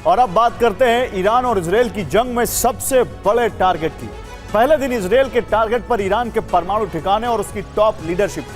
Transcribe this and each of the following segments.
और अब बात करते हैं ईरान और इजरायल की जंग में सबसे बड़े टारगेट की। पहले दिन इजरायल के टारगेट पर ईरान के परमाणु ठिकाने और उसकी टॉप लीडरशिप,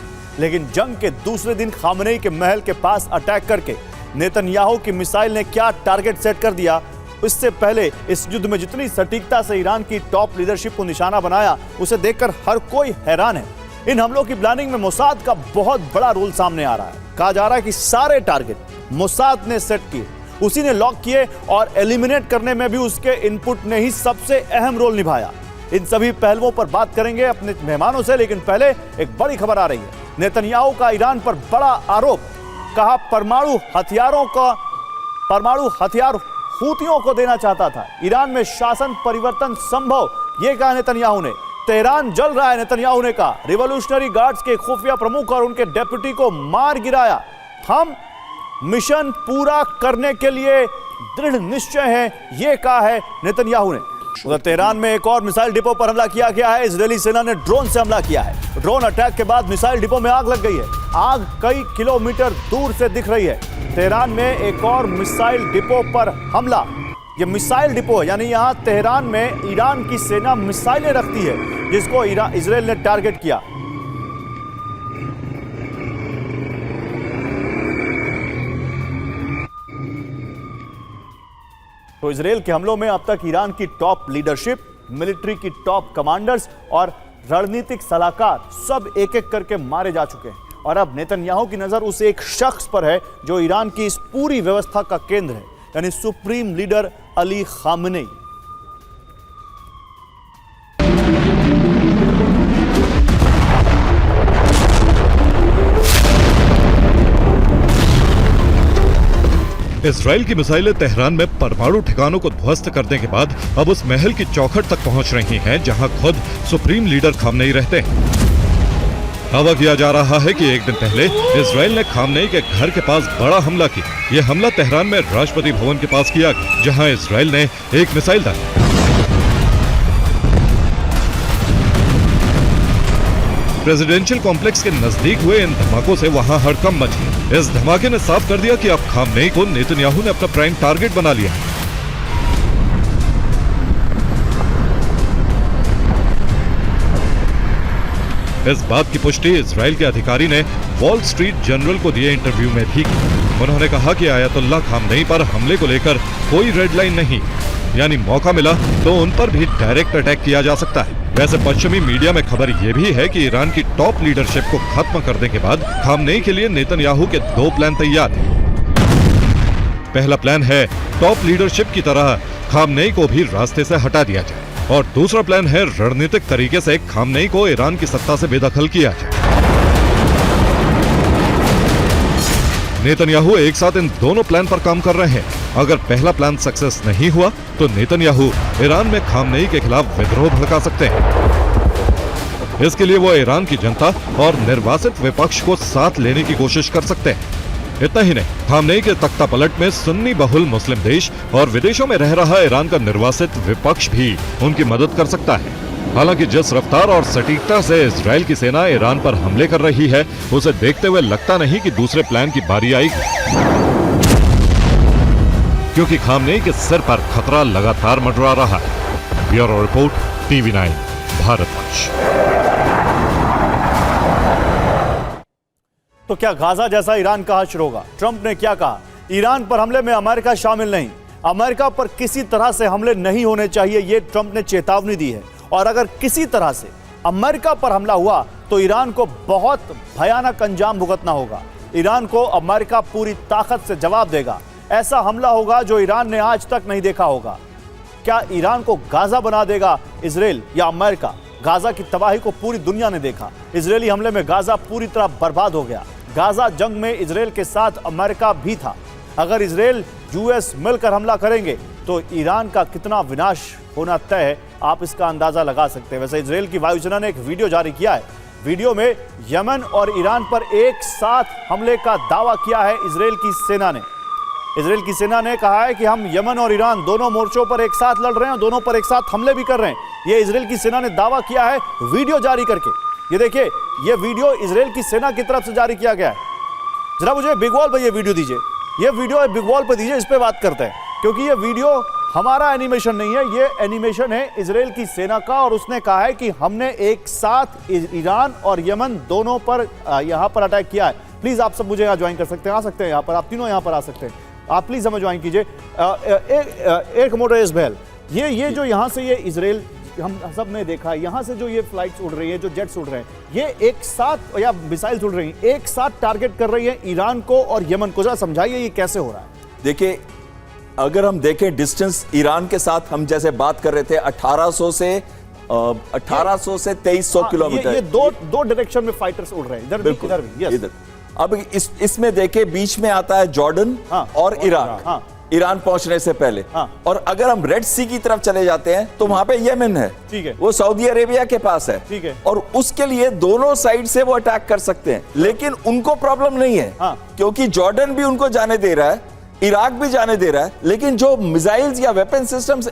लेकिन जंग के दूसरे दिन खामनेई के महल के पास अटैक करके नेतन्याहू की मिसाइल ने क्या टारगेट सेट कर दिया। इससे पहले इस युद्ध में जितनी सटीकता से ईरान की टॉप लीडरशिप को निशाना बनाया, उसे देखकर हर कोई हैरान है। इन हमलों की प्लानिंग में मोसाद का बहुत बड़ा रोल सामने आ रहा है। कहा जा रहा है कि सारे टारगेट मोसाद ने सेट किए, उसी ने लॉक किए और एलिमिनेट करने में भी उसके इनपुट ने ही सबसे अहम रोल निभाया। इन सभी पहलुओं पर बात करेंगे अपने मेहमानों से, लेकिन पहले एक बड़ी खबर आ रही है। नेतन्याहू का ईरान पर बड़ा आरोप, कहा परमाणु हथियार हूतियों को देना चाहता था। ईरान में शासन परिवर्तन संभव, यह कहा नेतन्याहू ने। तेहरान जल रहा है, नेतन्याहू ने कहा। रिवॉल्यूशनरी गार्ड्स के खुफिया प्रमुख और उनके डेप्यूटी को मार गिराया। हम मिशन पूरा करने के लिए दृढ़ निश्चय है, यह कहा है नेतन्याहू ने। उधर तेहरान में एक और मिसाइल डिपो पर हमला किया गया है। इजरायली सेना ने ड्रोन से हमला किया है। ड्रोन अटैक के बाद मिसाइल डिपो में आग लग गई है। आग कई किलोमीटर दूर से दिख रही है। तेहरान में एक और मिसाइल डिपो पर हमला। यह मिसाइल डिपो है, यानी यहां तेहरान में ईरान की सेना मिसाइलें रखती है, जिसको इजरायल ने टारगेट किया। तो इजरायल के हमलों में अब तक ईरान की टॉप लीडरशिप, मिलिट्री की टॉप कमांडर्स और रणनीतिक सलाहकार सब एक एक करके मारे जा चुके हैं। और अब नेतन्याहू की नजर उस एक शख्स पर है जो ईरान की इस पूरी व्यवस्था का केंद्र है, यानी supreme leader Ali Khamenei. Israel की मिसाइलें तेहरान में परमाणु ठिकानों को ध्वस्त करने के बाद अब उस महल की चौखट तक पहुंच रही हैं, जहां खुद सुप्रीम लीडर खामनेई रहते हैं। दावा किया जा रहा है कि एक दिन पहले इजरायल ने खामनेई के घर के पास बड़ा हमला किया। यह हमला तेहरान में राष्ट्रपति भवन के पास किया गया, जहां इजरायल ने एक मिसाइल दागी। प्रेसिडेंशियल कॉम्प्लेक्स के नजदीक हुए इन धमाकों से वहां हड़कंप मच गई। इस धमाके ने साफ कर दिया कि अब खामनेई को नेतन्याहू ने अपना प्राइम टारगेट बना लिया है। इस बात की पुष्टि इजरायल के अधिकारी ने वॉल स्ट्रीट जर्नल को दिए इंटरव्यू में भी की। उन्होंने कहा कि आयतुल्लाह खामनेई पर हमले को लेकर कोई रेड लाइन नहीं, यानी मौका मिला तो उन पर भी डायरेक्ट अटैक किया जा सकता है। वैसे पश्चिमी मीडिया में खबर यह भी है कि ईरान की टॉप लीडरशिप को खत्म करने के बाद खामनेई के लिए नेतन्याहू के दो प्लान तैयार हैं। पहला प्लान है टॉप लीडरशिप की तरह खामनेई को भी रास्ते से हटा दिया जाए, और दूसरा प्लान है रणनीतिक तरीके से खामनेई को ईरान की सत्ता से बेदखल किया जाए। नेतन्याहू एक साथ इन दोनों प्लान पर काम कर रहे हैं। अगर पहला प्लान सक्सेस नहीं हुआ तो नेतन्याहू ईरान में खामनेई के खिलाफ विद्रोह भड़का सकते हैं। इसके लिए वो ईरान की जनता और निर्वासित विपक्ष को साथ लेने की कोशिश कर सकते हैं। इतना ही नहीं, खामनेई के तख्ता पलट में सुन्नी बहुल मुस्लिम देश और विदेशों में रह रहा ईरान का निर्वासित विपक्ष भी उनकी मदद कर सकता है। हालांकि जिस रफ्तार और सटीकता से इजरायल की सेना ईरान पर हमले कर रही है, उसे देखते हुए लगता नहीं कि दूसरे प्लान की बारी आएगी, क्योंकि खामनेई के सिर पर खतरा लगातार मंडरा रहा है। Bureau report, TV9 Bharatvarsh. तो क्या गाजा जैसा ईरान का हश्र होगा? ट्रंप ने क्या कहा? ईरान पर हमले में अमेरिका शामिल नहीं, अमेरिका पर किसी तरह से हमले नहीं होने चाहिए, यह ट्रंप ने चेतावनी दी है। और अगर किसी तरह से अमेरिका पर हमला हुआ तो ईरान को बहुत भयानक अंजाम भुगतना होगा। ईरान को अमेरिका पूरी ताकत से जवाब देगा। ऐसा हमला होगा जो ईरान ने आज तक नहीं देखा होगा। क्या ईरान को गाजा बना देगा इजरायल या अमेरिका? गाजा की तबाही को पूरी दुनिया ने देखा। इजरायली हमले में गाजा पूरी तरह बर्बाद हो गया। गाजा जंग में इजरायल के साथ अमेरिका भी था। अगर इजरायल यूएस मिलकर हमला करेंगे तो ईरान का कितना विनाश होना तय है, आप इसका अंदाजा लगा सकते हैं। वैसे इजरायल की वायुसेना ने एक वीडियो जारी किया है। वीडियो में यमन और ईरान पर एक साथ हमले का दावा किया है इजरायल की सेना ने। इजरायल की सेना ने कहा है कि हम यमन और ईरान दोनों मोर्चों पर एक साथ लड़ रहे हैं, दोनों पर एक साथ हमले भी कर रहे हैं। यह इजरायल की सेना ने दावा किया है वीडियो जारी करके। ये देखिए, ये वीडियो इजरायल की सेना की तरफ से जारी किया गया है। जरा मुझे बिग वॉल पर ये वीडियो दीजिए, ये वीडियो बिग वॉल पर दीजिए, इस पर बात करते हैं। क्योंकि ये वीडियो हमारा एनिमेशन नहीं है, ये एनिमेशन है इजराइल की सेना का, और उसने कहा है कि हमने एक साथ ईरान और यमन दोनों पर यहां पर अटैक किया है। प्लीज आप सब मुझे यहां ज्वाइन कर सकते हैं, आ सकते हैं यहां पर, आप तीनों यहां पर आ सकते हैं, आप प्लीज हमें ज्वाइन कीजिए। एयर कमोडोर इस्माइल, ये जो यहां से ये इजराइल हम सब ने देखा है, यहां से जो ये फ्लाइट्स उड़ रही है, जो जेट्स उड़ रहे हैं, ये एक साथ, या मिसाइल्स उड़ रही हैं, एक साथ टारगेट कर रही है ईरान को और यमन को। जरा समझाइए ये कैसे हो रहा है। देखिए, अगर हम देखें डिस्टेंस ईरान के साथ, हम जैसे बात कर रहे थे 1800 से 2300 किलोमीटर, ये दो डायरेक्शन में फाइटर्स उड़ रहे हैं, इधर भी इधर भी। यस। इधर अब इसमें देखे बीच में आता है जॉर्डन और इराक, ईरान पहुंचने से पहले। और अगर हम रेड सी की तरफ चले जाते हैं तो वहां पे यमन है, ठीक है, वो सऊदी अरेबिया के पास है, ठीक है, और उसके लिए दोनों साइड से वो अटैक कर सकते हैं, लेकिन उनको प्रॉब्लम नहीं है, क्योंकि जॉर्डन भी उनको जाने दे रहा है, इराक भी जाने दे रहा है, लेकिन जो मिसाइल्स या वेपन सिस्टम्स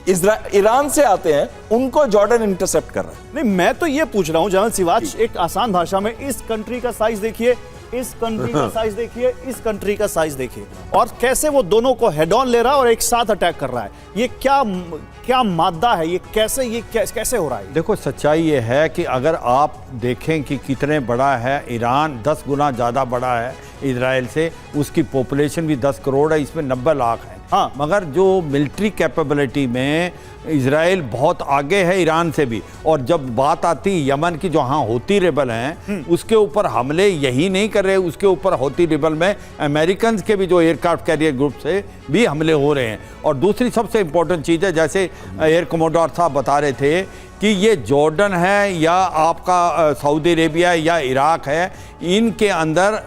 ईरान से आते हैं उनको जॉर्डन इंटरसेप्ट कर रहा है। नहीं, मैं तो ये पूछ रहा हूं जनरल सिवाच, एक आसान भाषा में, इस कंट्री का साइज देखिए, इस कंट्री का साइज देखिए, इस कंट्री का साइज देखिए, और कैसे वो दोनों को हेड ऑन ले रहा है और एक साथ अटैक कर रहा है। ये क्या मादा है, ये कैसे हो रहा है? देखो, सच्चाई ये है कि अगर आप देखें कि कितने बड़ा है ईरान, 10 गुना ज़्यादा बड़ा है इजराइल से, उसकी पॉपुलेशन भी 10 करोड़ है, इसमें 90 लाख है। हाँ, मगर जो मिलिट्री कैपेबिलिटी में इजराइल बहुत आगे है ईरान से भी। और जब बात आती है यमन की, जो हाँ हूती रेबल हैं, उसके ऊपर हमले यही नहीं कर रहे, उसके ऊपर हूती रेबल में अमेरिकन के भी जो एयरक्राफ्ट कैरियर ग्रुप से भी हमले हो रहे हैं। और दूसरी सबसे इंपॉर्टेंट चीज़ है, जैसे एयर कमोडोर साहब बता रहे थे कि ये जॉर्डन है या आपका सऊदी अरेबिया या इराक है, इनके अंदर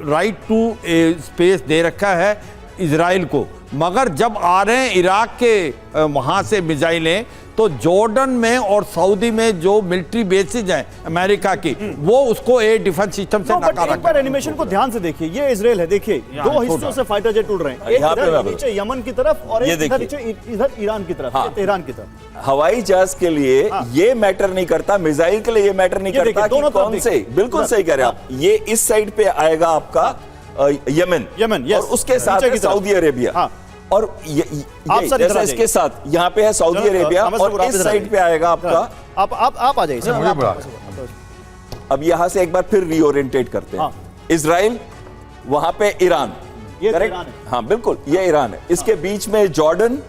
राइट टू स्पेस दे रखा है इजराइल को। मगर जब आ रहे हैं इराक के वहाँ से मिसाइलें, तो जॉर्डन में और सऊदी में जो मिलिट्री बेसिस हैं अमेरिका की, वो उसको एयर डिफेंस सिस्टम से नकार एक बार एनिमेशन को ध्यान से देखिए, ये इजराइल है, देखिए दो हिस्सों से फाइटर जेट उड़ रहे हैं, एक इधर नीचे यमन की तरफ और एक इधर नीचे इधर ईरान की तरफ, तेहरान की तरफ। हवाई जहाज के लिए ये मैटर नहीं करता, मिसाइल के लिए ये मैटर नहीं करता कि कौन से। बिल्कुल सही कह रहे हैं आप। ये इस साइड पे आएगा आपका यमन, और उसके साथ है सऊदी अरेबिया, और जैसे इसके साथ यहाँ पे है सऊदी अरेबिया, और इस साइड पे आएगा आपका। आप आ जाइए सर। अब यहाँ से एक बार फिर रीओरिएंटेट करते हैं। इजराइल, वहां पे ईरान, करेक्ट? हाँ बिल्कुल, ये ईरान है, इसके बीच में जॉर्डन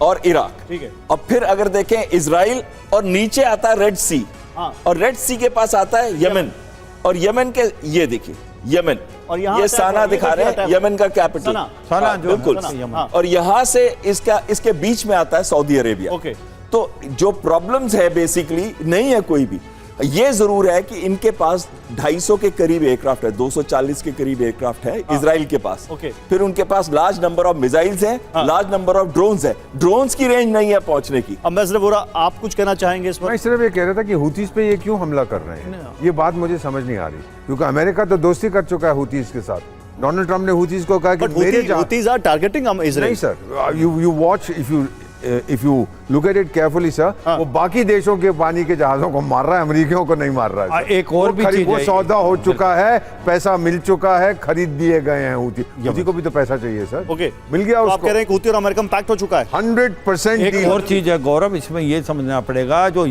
और इराक, ठीक है। और फिर अगर देखें इजराइल, और नीचे आता है रेड सी, और रेड सी के पास आता है यमन, और यमन के ये देखिए यमन, और ये साना दिखा रहे हैं, यमन का कैपिटल साना, बिल्कुल। और यहाँ से इसके बीच में आता है सऊदी अरेबिया। तो जो प्रॉब्लम्स है बेसिकली नहीं है कोई भी, ये जरूर है कि इनके पास 250 के करीब एयरक्राफ्ट है, 240 के करीब एयरक्राफ्ट है इजराइल के पास। फिर उनके पास लार्ज नंबर ऑफ मिसाइल्स हैं, लार्ज नंबर ऑफ ड्रोन्स हैं, ड्रोन्स की रेंज नहीं है पहुंचने की। अम्बेसडर वोरा, आप कुछ कहना चाहेंगे इस पर? मैं सिर्फ ये कह रहा था कि हूतीज पे ये क्यों हमला कर रहे हैं, ये बात मुझे समझ नहीं आ रही, क्योंकि अमेरिका तो दोस्ती कर चुका है हूतीज के साथ। डोनाल्ड ट्रंप ने हूतीज को कहा कि मेरे हूतीज आर टारगेटिंग इजराइल। नहीं sir, you watch, if you look at it carefully sir, वो बाकी देशों के पानी के जहाजों को मार रहा है, अमेरिकियों को नहीं मार रहा है। एक और भी चीज, वो सौदा हो चुका है, पैसा मिल चुका है, खरीद दिए गए हैं हूती को भी तो पैसा चाहिए सर। मिल गया उसको। आप कह रहे हैं कि हूती और अमेरिका पैक्ट हो चुका है 100%। एक और चीज है गौरव, इसमें ये समझना पड़ेगा, जो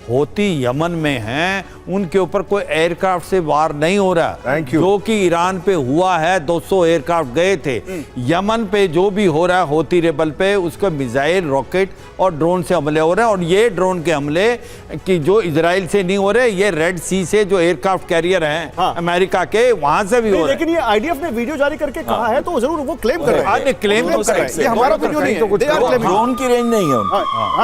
हूती यमन में हैं, उनके ऊपर कोई एयरक्राफ्ट से वार नहीं हो रहा, जो कि ईरान पे हुआ है। 200 एयरक्राफ्ट गए थे। यमन पे जो भी हो रहा है हूती रेबल पे, उसको मिसाइल, रॉकेट और ड्रोन से हमले हो रहे हैं। और ये ड्रोन के हमले कि जो इजराइल से नहीं हो रहे, ये रेड सी से जो एयरक्राफ्ट कैरियर हैं अमेरिका के, वहां से भी हो रहे हैं। लेकिन ये आईडीएफ ने वीडियो जारी करके कहा है, तो जरूर वो क्लेम कर रहे हैं। क्लेम तो कर रहे हैं, ये हमारा वीडियो नहीं है। ड्रोन की रेंज नहीं है,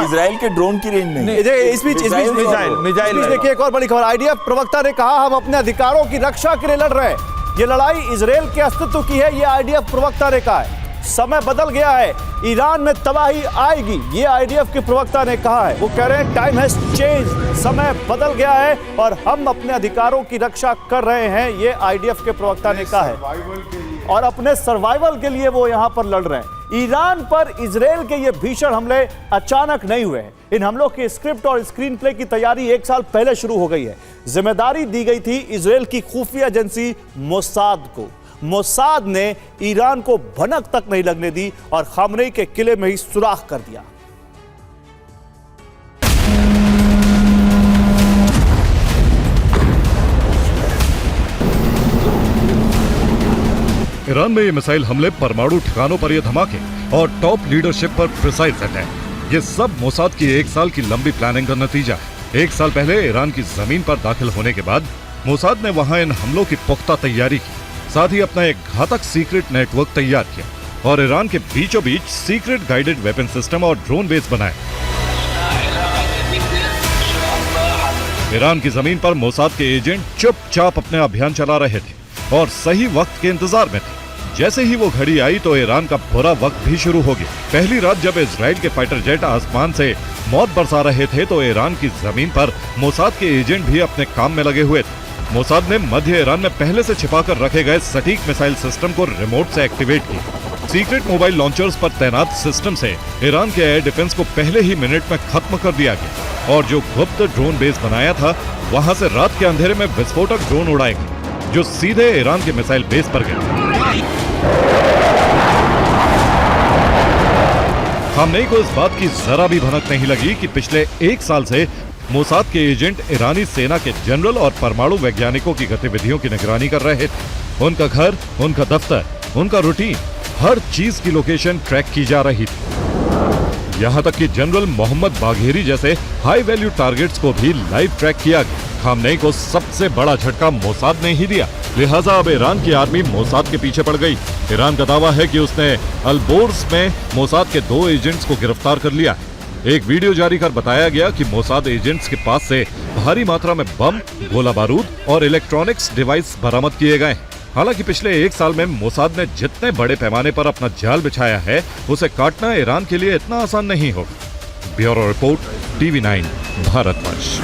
इजराइल के ड्रोन की रेंज नहीं है। मिसाइल। देखिए एक और बड़ी खबर, आईडीएफ प्रवक्ता ने कहा हम अपने अधिकारों की रक्षा के लिए लड़ रहे हैं। ये लड़ाई इजराइल के अस्तित्व की है, ये आईडीएफ प्रवक्ता ने कहा है। समय बदल गया है, ईरान में तबाही आएगी, ये आईडीएफ के प्रवक्ता ने कहा है। वो कह रहे हैं टाइम हैज चेंज, समय बदल गया है और हम अपने अधिकारों की रक्षा कर रहे हैं, ये आईडीएफ के प्रवक्ता ने कहा है। और अपने सर्वाइवल के लिए वो यहां पर लड़ रहे हैं। ईरान पर इजराइल के ये भीषण हमले अचानक नहीं हुए हैं। इन हमलों की स्क्रिप्ट और स्क्रीन प्ले की तैयारी 1 साल पहले शुरू हो गई है। जिम्मेदारी दी गई थी इजराइल की खुफिया एजेंसी मोसाद को। मोसाद ने ईरान को भनक तक नहीं लगने दी और खामनेई के किले में ही सुराख कर दिया। ईरान में ये मिसाइल हमले, परमाणु ठिकानों पर ये धमाके और टॉप लीडरशिप पर प्रिसाइज अटैक, ये सब मोसाद की 1 साल की लंबी प्लानिंग का नतीजा है। 1 साल पहले ईरान की जमीन पर दाखिल होने के बाद मोसाद ने वहां इन हमलों की पुख्ता तैयारी की, साथ ही अपना एक घातक सीक्रेट नेटवर्क तैयार किया और ईरान के बीचों बीच सीक्रेट गाइडेड वेपन सिस्टम और ड्रोन बेस बनाए। ईरान की जमीन पर मोसाद के एजेंट चुपचाप अपने अभियान चला रहे थे और सही वक्त के इंतजार में थे। जैसे ही वो घड़ी आई तो ईरान का बुरा वक्त भी शुरू हो गया। पहली रात जब इजराइल के फाइटर जेट आसमान से मौत बरसा रहे थे तो ईरान की जमीन पर मोसाद के एजेंट भी अपने काम में लगे हुए थे। मोसाद ने मध्य ईरान में पहले से छिपाकर रखे गए सटीक मिसाइल सिस्टम को रिमोट से एक्टिवेट किया। सीक्रेट मोबाइल लॉन्चर्स पर तैनात सिस्टम से ईरान के एयर डिफेंस को पहले ही मिनट में खत्म कर दिया गया और जो गुप्त ड्रोन बेस बनाया था वहां से रात के अंधेरे में विस्फोटक ड्रोन उड़ाए गए जो सीधे ईरान के मिसाइल बेस पर गए। खामनेई को इस बात की जरा भी भनक नहीं लगी कि पिछले 1 साल से मोसाद के एजेंट ईरानी सेना के जनरल और परमाणु वैज्ञानिकों की गतिविधियों की निगरानी कर रहे थे। उनका घर, उनका दफ्तर, उनका रूटीन, हर चीज की लोकेशन ट्रैक की जा रही थी। यहां तक कि जनरल मोहम्मद बाघेरी जैसे हाई वैल्यू टारगेट्स को भी लाइव ट्रैक किया गया। खामनेई को सबसे बड़ा झटका मोसाद ने ही दिया, लिहाजा अब ईरान की आर्मी मोसाद के पीछे पड़ गई। ईरान का दावा है कि उसने अलबोर्स में मोसाद के 2 एजेंट्स को गिरफ्तार कर लिया है। एक वीडियो जारी कर बताया गया कि मोसाद एजेंट्स के पास से भारी मात्रा में बम, गोला बारूद और इलेक्ट्रॉनिक्स डिवाइस बरामद किए गए। हालांकि पिछले 1 साल में मोसाद ने जितने बड़े पैमाने पर अपना जाल बिछाया है उसे काटना ईरान के लिए इतना आसान नहीं होगा। Bureau report, TV9 Bharatvarsh.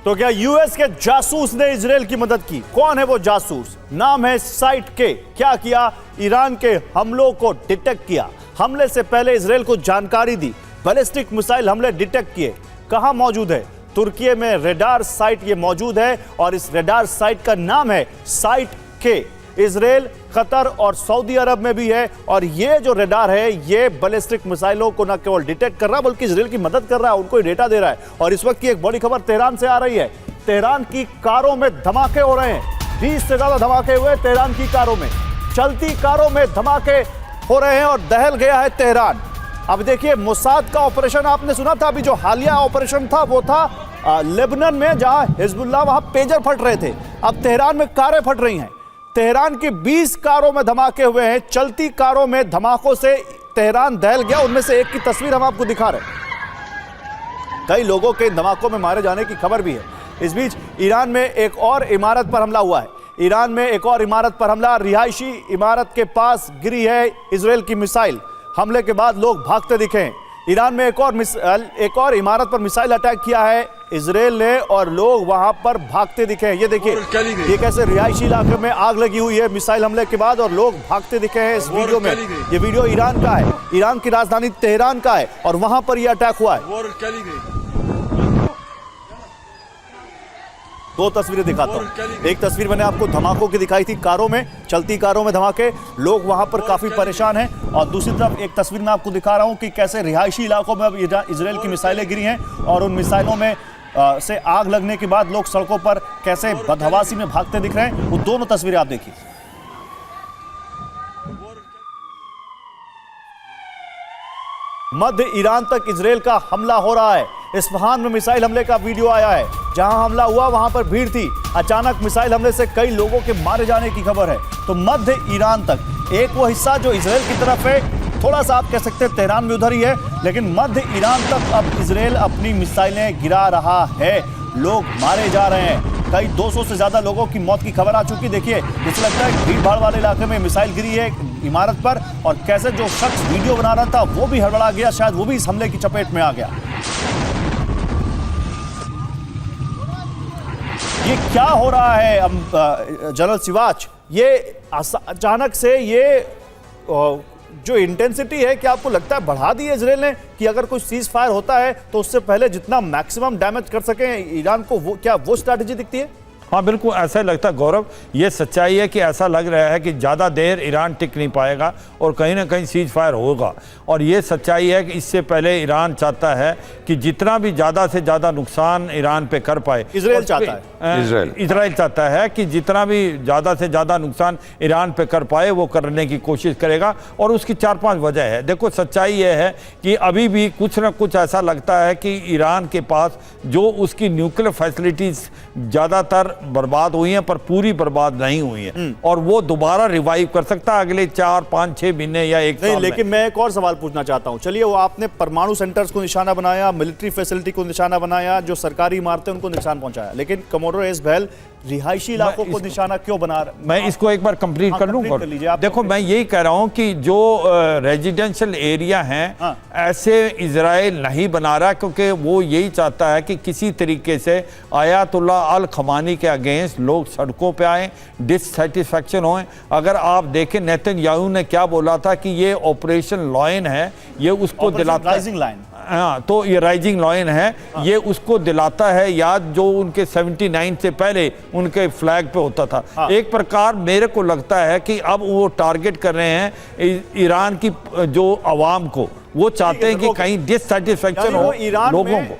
तो क्या यूएस के जासूस ने इजराइल की मदद की? कौन है वो जासूस? नाम है साइट के। क्या किया? ईरान के हमलों को डिटेक्ट किया, हमले से पहले इजराइल को जानकारी दी, बैलिस्टिक मिसाइल हमले डिटेक्ट किए। कहां मौजूद है? तुर्की में रेडार साइट ये मौजूद है और इस रेडार साइट का नाम है साइट के। इजराइल, कतर और सऊदी अरब में भी है और ये जो रेडार है ये बैलिस्टिक मिसाइलों को न केवल डिटेक्ट कर रहा है बल्कि इजराइल की मदद कर रहा है, उनको डेटा दे रहा है। और इस वक्त की एक बड़ी खबर तेहरान से आ रही है। तेहरान की कारों में धमाके हो रहे हैं। 20 से ज्यादा धमाके हुए तेहरान की कारों में, चलती कारों में धमाके हो रहे हैं और दहल गया है तेहरान। अब देखिए, मोसाद का ऑपरेशन आपने सुना था, अभी जो हालिया ऑपरेशन था वो था लेबनान में, जहां हिजबुल्लाह वहां पेजर फट रहे थे। अब तेहरान में कारें फट रही हैं। तेहरान की 20 कारों में धमाके हुए हैं। चलती कारों में धमाकों से तेहरान दहल गया। उनमें से एक की तस्वीर हम आपको दिखा रहे हैं। कई लोगों के धमाकों में मारे जाने की खबर भी है। इस बीच ईरान में एक और इमारत पर हमला हुआ है। ईरान में एक और इमारत पर हमला, रिहायशी इमारत के पास गिरी है इजराइल की मिसाइल। हमले के बाद लोग भागते दिखे हैं। ईरान में एक और इमारत पर मिसाइल अटैक किया है इजराइल ने और लोग वहां पर भागते दिखे हैं। ये देखिए, ये कैसे रिहायशी इलाके में आग लगी हुई है मिसाइल हमले के बाद और लोग भागते दिखे हैं इस वीडियो में। ये वीडियो ईरान का है, ईरान की राजधानी तेहरान का है और वहां पर यह अटैक हुआ है। 2 तस्वीरें दिखाता हूं। एक तस्वीर मैंने आपको धमाकों की दिखाई थी, कारों में, चलती कारों में धमाके, लोग वहां पर काफी परेशान हैं। और दूसरी तरफ एक तस्वीर मैं आपको दिखा रहा हूं कि कैसे रिहायशी इलाकों में अब इजराइल की मिसाइलें गिरी हैं और उन मिसाइलों में से आग लगने के बाद लोग सड़कों पर कैसे बदहवासी में भागते दिख रहे हैं। वो दोनों तस्वीरें आप देखिए। मध्य ईरान तक इजराइल का हमला हो रहा है। इस्फहान में मिसाइल हमले का वीडियो आया है। जहां हमला हुआ वहां पर भीड़ थी। अचानक मिसाइल हमले से कई लोगों के मारे जाने की खबर है। तो मध्य ईरान तक, एक वो हिस्सा जो इजराइल की तरफ है, थोड़ा सा आप कह सकते हैं तेहरान भी उधर ही है, लेकिन मध्य ईरान तक अब इजराइल अपनी मिसाइलें गिरा रहा है। लोग मारे जा रहे हैं। कई 200 से ज्यादा लोगों की मौत की खबर आ चुकी। देखिए, जैसे लगता है भीड़ भाड़ वाले इलाके में मिसाइल गिरी है इमारत पर और कैसे जो शख्स वीडियो बना रहा था वो भी हड़बड़ा गया, शायद वो भी इस हमले की चपेट में आ गया। ये क्या हो रहा है जनरल सिवाच? ये अचानक से ये जो इंटेंसिटी है, क्या आपको लगता है बढ़ा दी है इजराइल ने कि अगर कोई सीज फायर होता है तो उससे पहले जितना मैक्सिमम डैमेज कर सके ईरान को, वो क्या वो स्ट्रैटेजी दिखती है? हाँ बिल्कुल ऐसा ही लगता है गौरव। ये सच्चाई है कि ऐसा लग रहा है कि ज़्यादा देर ईरान टिक नहीं पाएगा और कहीं ना कहीं सीज फायर होगा। और ये सच्चाई है कि इससे पहले ईरान चाहता है कि जितना भी ज़्यादा से ज़्यादा नुकसान ईरान पे कर पाए, इजराइल चाहता है, इजराइल चाहता है कि जितना भी ज़्यादा से ज़्यादा नुकसान ईरान पे कर पाए वो करने की कोशिश करेगा। और उसकी 4-5 वजह है। देखो सच्चाई ये है कि अभी भी कुछ ना कुछ ऐसा लगता है कि ईरान के पास जो उसकी न्यूक्लियर फैसिलिटीज ज़्यादातर बर्बाद हुई हैं पर पूरी बर्बाद नहीं हुई है और वो दोबारा रिवाइव कर सकता है अगले 4-5-6 महीने या एक साल। लेकिन मैं एक और सवाल पूछना चाहता हूं। चलिए, वो आपने परमाणु सेंटर्स को निशाना बनाया, मिलिट्री फैसिलिटी को निशाना बनाया, जो सरकारी इमारतें उनको नुकसान पहुंचाया, लेकिन कमोडोर एस बहल रिहायशी इलाकों को निशाना क्यों बना रहा? मैं इसको एक बार कंप्लीट कर लूं। देखो मैं यही कह रहा हूं कि जो रेजिडेंशियल एरिया हैं ऐसे इजराइल नहीं बना रहा, क्योंकि वो यही चाहता है कि किसी तरीके से आयतुल्ला अल खमानी के अगेंस्ट लोग सड़कों पे आए, डिससेटिस्फैक्शन होए। अगर आप देखें नेतन्याहू ने क्या बोला था कि ये ऑपरेशन लॉयन है, ये उसको दिलाता है, हाँ तो ये राइजिंग लॉयन है, ये उसको दिलाता है याद जो उनके 79 से पहले उनके फ्लैग पे होता था। एक प्रकार मेरे को लगता है कि अब वो टारगेट कर रहे हैं ईरान की जो आवाम को, वो चाहते हैं कि कहीं डिससेटिस्फेक्शन हो लोगों को।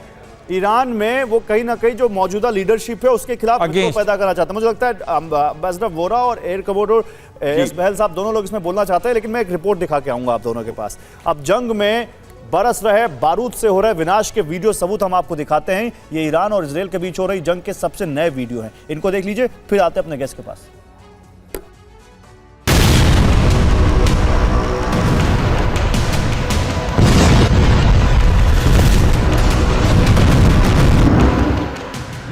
ईरान में वो कहीं ना कहीं जो मौजूदा लीडरशिप है उसके खिलाफ पैदा करना चाहता है। मुझे लगता है एम्बेसडर वोरा और एयर कमोडोर एस बहल साहब दोनों लोग इसमें बोलना चाहते हैं, लेकिन मैं एक रिपोर्ट दिखा के आऊंगा आप दोनों के पास। अब जंग में बरस रहे बारूद से हो रहे विनाश के वीडियो सबूत हम आपको दिखाते हैं। ये ईरान और इजराइल के बीच हो रही जंग के सबसे नए वीडियो हैं, इनको देख लीजिए, फिर आते हैं अपने गेस्ट के पास।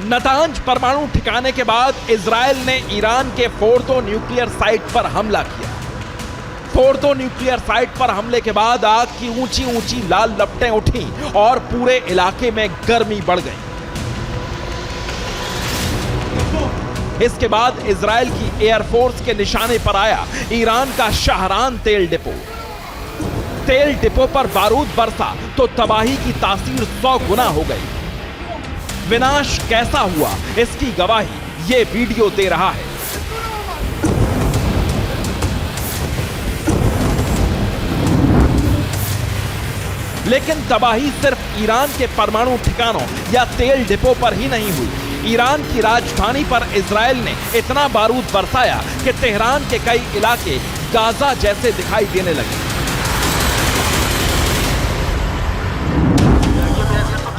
नतांज परमाणु ठिकाने के बाद इजराइल ने ईरान के फोर्दो न्यूक्लियर साइट पर हमला किया। फोर्दो न्यूक्लियर साइट पर हमले के बाद आग की ऊंची ऊंची लाल लपटें उठी और पूरे इलाके में गर्मी बढ़ गई। इसके बाद इजराइल की एयरफोर्स के निशाने पर आया ईरान का शाहरान तेल डिपो। तेल डिपो पर बारूद बरसा तो तबाही की तासीर 100 गुना हो गई। विनाश कैसा हुआ इसकी गवाही ये वीडियो दे रहा है। लेकिन तबाही सिर्फ ईरान के परमाणु ठिकानों या तेल डिपो पर ही नहीं हुई। ईरान की राजधानी पर इजराइल ने इतना बारूद बरसाया कि तेहरान के कई इलाके गाजा जैसे दिखाई देने लगे।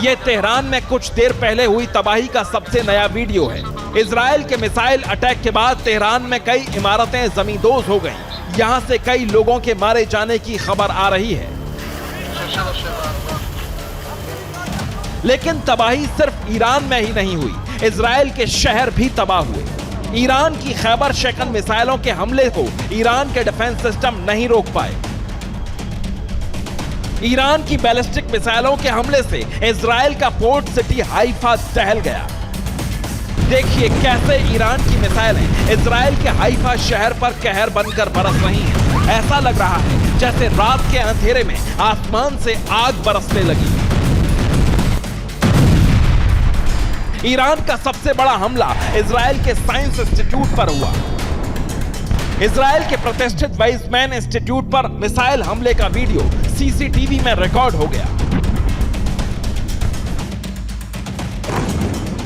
यह तेहरान में कुछ देर पहले हुई तबाही का सबसे नया वीडियो है। इजराइल के मिसाइल अटैक के बाद तेहरान में कई इमारतें जमींदोज हो गईं। यहां से कई लोगों के मारे जाने की खबर आ रही है। लेकिन तबाही सिर्फ ईरान में ही नहीं हुई, इजराइल के शहर भी तबाह हुए। ईरान की खैबर शेकन मिसाइलों के हमले को ईरान के डिफेंस सिस्टम नहीं रोक पाए। ईरान की बैलिस्टिक मिसाइलों के हमले से इजराइल का पोर्ट सिटी हाइफा दहल गया। देखिए कैसे ईरान की मिसाइलें इजराइल के हाइफा शहर पर कहर बनकर बरस रही हैं। ऐसा लग रहा है जैसे रात के अंधेरे में आसमान से आग बरसने लगी। ईरान का सबसे बड़ा हमला इजराइल के साइंस इंस्टीट्यूट पर हुआ। इजराइल के प्रतिष्ठित वाइजमैन इंस्टीट्यूट पर मिसाइल हमले का वीडियो सीसीटीवी में रिकॉर्ड हो गया।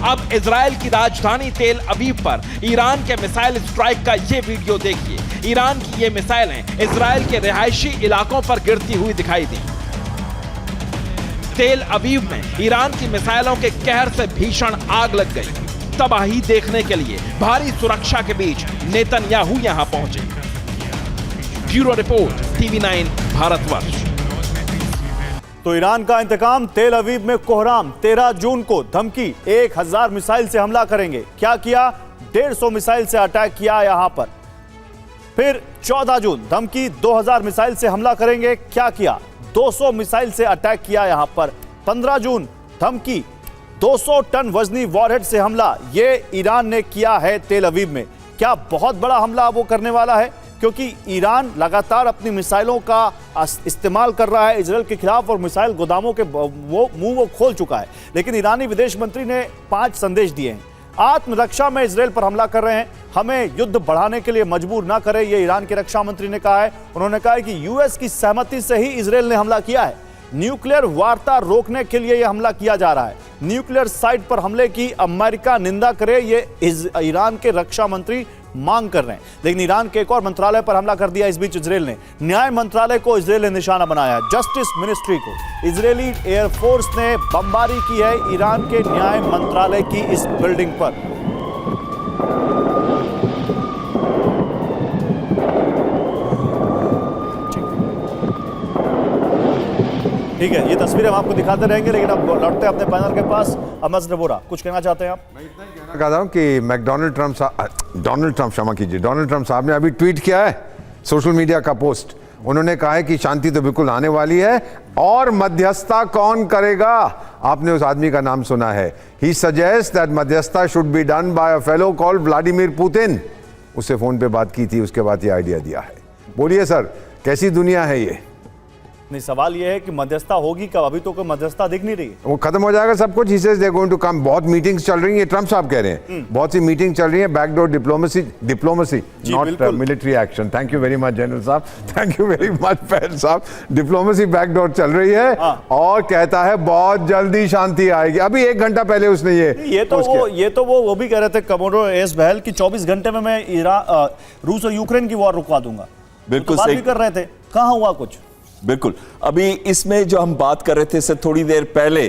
अब इजराइल की राजधानी तेल अवीव पर ईरान के मिसाइल स्ट्राइक का यह वीडियो देखिए। ईरान की ये मिसाइलें इजराइल के रिहायशी इलाकों पर गिरती हुई दिखाई दी। तेल अवीव में ईरान की मिसाइलों के कहर से भीषण आग लग गई। तबाही देखने के लिए भारी सुरक्षा के बीच नेतन्याहू यहां पहुंचे। Bureau report TV9 Bharatvarsh. तो ईरान का इंतकाम, तेल अवीव में कोहराम। 13 जून को धमकी 1000 मिसाइल से हमला करेंगे। क्या किया? 150 मिसाइल से अटैक किया यहां पर। फिर 14 जून धमकी 2000 मिसाइल से हमला करेंगे। क्या किया? 200 मिसाइल से अटैक किया यहां पर। 15 जून धमकी 200 टन वजनी वॉरहेड से हमला, ये ईरान ने किया है तेल अवीव में। क्या बहुत बड़ा हमला वो करने वाला है? क्योंकि ईरान लगातार अपनी मिसाइलों का इस्तेमाल कर रहा है इजराइल के खिलाफ और मिसाइल गोदामों के मुंह वो खोल चुका है। लेकिन ईरानी विदेश मंत्री ने 5 संदेश दिए हैं। आत्मरक्षा में इजराइल पर हमला कर रहे हैं, हमें युद्ध बढ़ाने के लिए मजबूर ना करें, यह ईरान के रक्षा मंत्री ने कहा है। उन्होंने कहा है कि यूएस की सहमति से ही इजराइल ने हमला किया है। न्यूक्लियर वार्ता रोकने के लिए यह हमला किया जा रहा है। न्यूक्लियर साइट पर हमले की अमेरिका निंदा करे, ये ईरान के रक्षा मंत्री मांग कर रहे हैं। लेकिन ईरान के एक और मंत्रालय पर हमला कर दिया इस बीच इजराइल ने। न्याय मंत्रालय को इजराइल ने निशाना बनाया, जस्टिस मिनिस्ट्री को। इजरायली एयरफोर्स ने बमबारी की है ईरान के न्याय मंत्रालय की इस बिल्डिंग पर। ठीक है, ये तस्वीरें हम आपको दिखाते रहेंगे, लेकिन अब लौटते हैं अपने पैनल के पास। अमज नबोरा, कुछ कहना चाहते हैं आप? मैं इतना ही कहना चाहता हूं कि डोनाल्ड ट्रंप साहब ने अभी ट्वीट किया है सोशल मीडिया का पोस्ट। उन्होंने कहा है कि शांति तो बिल्कुल आने वाली है और मध्यस्थता कौन करेगा? आपने उस आदमी का नाम सुना है। ही सजेस्ट दैट मध्यस्थता should be done by a fellow called Vladimir Putin. उससे फोन पे बात की थी, उसके बाद ये आइडिया दिया है। बोलिए सर, कैसी दुनिया है ये? नहीं, सवाल यह है कि मध्यस्थता होगी कब? अभी तो कोई मध्यस्थता दिख नहीं रही। वो खत्म हो जाएगा सब कुछ। He says they are going to come. बहुत मीटिंग्स चल रही हैं, ट्रम्प साहब कह रहे हैं। बहुत सी मीटिंग चल रही है, backdoor diplomacy not military action. Thank you very much general साहब, थैंक यू वेरी मच पहल साहब। डिप्लोमेसी बैकडोर चल रही है और कहता है बहुत जल्दी शांति आएगी। अभी 1 घंटा पहले उसने ये तो वो भी कह रहे थे कमोडोर एस बहल कि 24 घंटे में मैं रूस और यूक्रेन की वॉर रुकवा दूंगा। बिल्कुल तो बात भी कर रहे थे, कहां हुआ कुछ? बिल्कुल। अभी इसमें जो हम बात कर रहे थे इससे थोड़ी देर पहले,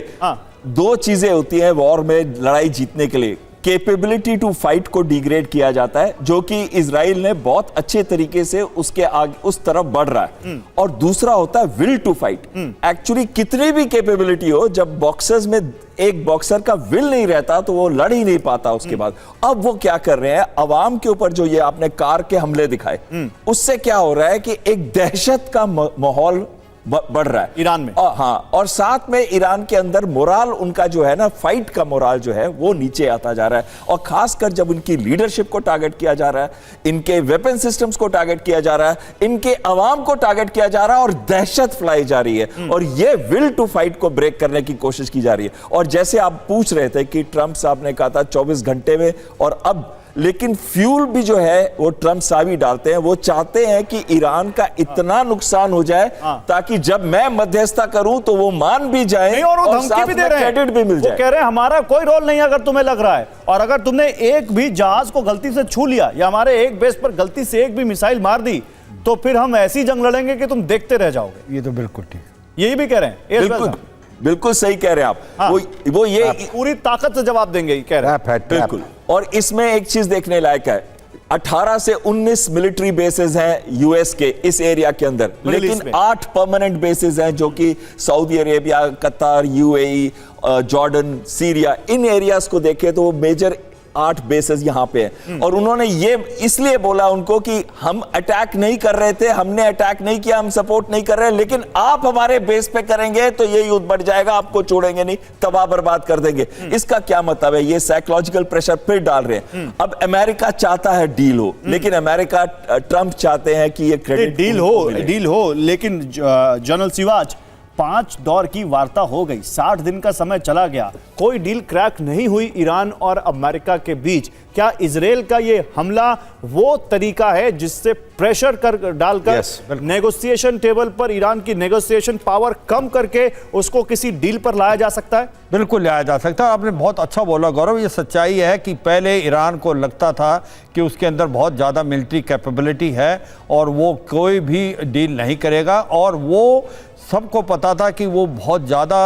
2 चीजें होती हैं वॉर में लड़ाई जीतने के लिए। कैपेबिलिटी टू फाइट को डिग्रेड किया जाता है, जो कि इजराइल ने बहुत अच्छे तरीके से उसके आगे उस तरफ बढ़ रहा है। और दूसरा होता है विल टू फाइट। एक्चुअली कितनी भी कैपेबिलिटी हो, जब बॉक्सर्स में एक बॉक्सर का विल नहीं रहता तो वो लड़ ही नहीं पाता उसके बाद। अब वो क्या कर रहे हैं, अवाम के ऊपर जो ये आपने कार के हमले दिखाए, उससे क्या हो रहा है कि एक दहशत का माहौल बढ़ रहा है ईरान में। हाँ, और साथ में ईरान के अंदर मोराल उनका जो है ना, फाइट का मोराल जो है वो नीचे आता जा रहा है। और खासकर जब उनकी लीडरशिप को टारगेट किया जा रहा है, इनके वेपन सिस्टम्स को टारगेट किया जा रहा है, इनके अवाम को टारगेट किया जा रहा है और दहशत फैलाई जा रही है। और ये विल टू फाइट को ब्रेक करने की कोशिश की जा रही है। और जैसे आप पूछ रहे थे कि ट्रंप साहब ने कहा था 24 घंटे में, और अब लेकिन फ्यूल भी जो है वो ट्रंप साहब ही डालते हैं। वो चाहते हैं कि ईरान का इतना नुकसान हो जाए ताकि जब मैं मध्यस्थता करूं तो वो मान भी जाए और वो धमकी भी दे रहे हैं, क्रेडिट भी मिल जाए। वो कह रहे हैं हमारा कोई रोल नहीं अगर तुम्हें लग रहा है, और अगर तुमने एक भी जहाज को गलती से छू लिया या हमारे एक बेस पर गलती से एक भी मिसाइल मार दी तो फिर हम ऐसी जंग लड़ेंगे कि तुम देखते रह जाओगे। ये तो बिल्कुल ठीक, यही भी कह रहे हैं। बिल्कुल सही कह रहे हैं आप। वो ये पूरी ताकत से जवाब देंगे, कह रहे हैं। बिल्कुल। और इसमें एक चीज देखने लायक है, 18 से 19 मिलिट्री बेसेस हैं यूएस के इस एरिया के अंदर, लेकिन 8 परमानेंट बेसेस हैं जो कि सऊदी अरेबिया, कतार, यूएई, जॉर्डन, सीरिया, इन एरियाज को देखें तो वो मेजर 8 बेसेस यहां पे हैं। और उन्होंने ये इसलिए बोला उनको कि हम अटैक नहीं कर रहे थे, हमने अटैक नहीं किया, हम सपोर्ट नहीं कर रहे, लेकिन आप हमारे बेस पे करेंगे तो ये युद्ध बढ़ जाएगा, आपको छोड़ेंगे नहीं, तबाह बर्बाद कर देंगे। इसका क्या मतलब है? ये साइकोलॉजिकल प्रेशर फिर डाल रहे हैं। अब अमेरिका चाहता है डील हो, लेकिन अमेरिका, ट्रंप चाहते हैं कि ये क्रेडिट डील हो, लेकिन जनरल सिवाच 5 दौर की वार्ता हो गई, 60 दिन का समय चला गया, कोई डील क्रैक नहीं हुई ईरान और अमेरिका के बीच। क्या इजराइल का ये हमला वो तरीका है जिससे प्रेशर कर डालकर नेगोशिएशन टेबल पर ईरान की नेगोशिएशन पावर कम करके उसको किसी डील पर लाया जा सकता है? बिल्कुल लाया जा सकता है। आपने बहुत अच्छा बोला गौरव। ये सच्चाई है कि पहले ईरान को लगता था कि उसके अंदर बहुत ज़्यादा मिलिट्री कैपेबिलिटी है और वो कोई भी डील नहीं करेगा, और वो सबको पता था कि वो बहुत ज़्यादा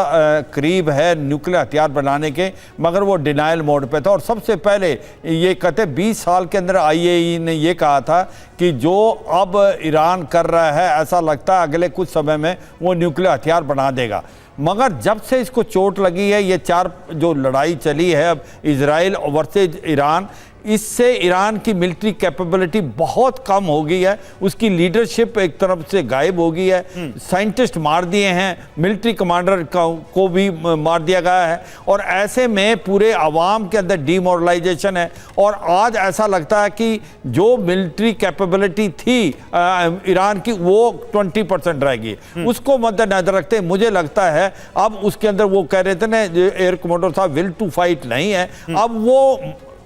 करीब है न्यूक्लियर हथियार बनाने के, मगर वो डिनाइल मोड पे था। और सबसे पहले ये कहते 20 साल के अंदर IAEA ने ये कहा था कि जो अब ईरान कर रहा है ऐसा लगता है अगले कुछ समय में वो न्यूक्लियर हथियार बना देगा। मगर जब से इसको चोट लगी है, ये 4 जो लड़ाई चली है अब इजराइल वर्सेज ईरान, इससे ईरान की मिलिट्री कैपेबिलिटी बहुत कम हो गई है, उसकी लीडरशिप एक तरफ से गायब हो गई है, साइंटिस्ट मार दिए हैं, मिलिट्री कमांडर को भी मार दिया गया है, और ऐसे में पूरे अवाम के अंदर डीमोरलाइजेशन है। और आज ऐसा लगता है कि जो मिलिट्री कैपेबिलिटी थी ईरान की वो 20% रहेगी। उसको मद्देनजर रखते मुझे लगता है अब उसके अंदर वो कह रहे थे ना एयर कमांडर साहब, विल टू फाइट नहीं है, अब वो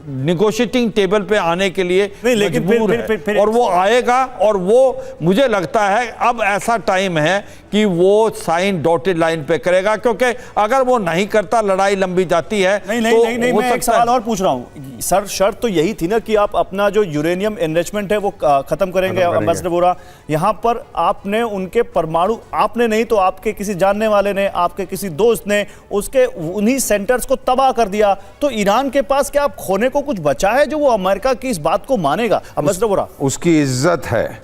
निगोशिएटिंग टेबल पे आने के लिए नहीं, लेकिन मजबूर फिर है और वो आएगा। और वो मुझे लगता है अब ऐसा टाइम है कि वो साइन डॉटेड लाइन पे करेगा, क्योंकि अगर वो नहीं करता नहीं लंबी जाती है। नहीं तो नहीं, मैं एक सवाल और पूछ रहा हूं सर। शर्त तो यही थी ना कि आप अपना जो यूरेनियम एनरिचमेंट है वो खत्म करेंगे। एम्बेसडर वोरा, यहां पर आपने उनके परमाणु, आपने नहीं तो आपके किसी जानने वाले ने, आपके किसी दोस्त ने उसके उन्हीं सेंटर्स को तबाह कर दिया। तो ईरान के पास क्या खोने को कुछ बचा है जो वो अमेरिका की इस बात को मानेगा? एम्बेसडर वोरा, उसकी इज्जत है,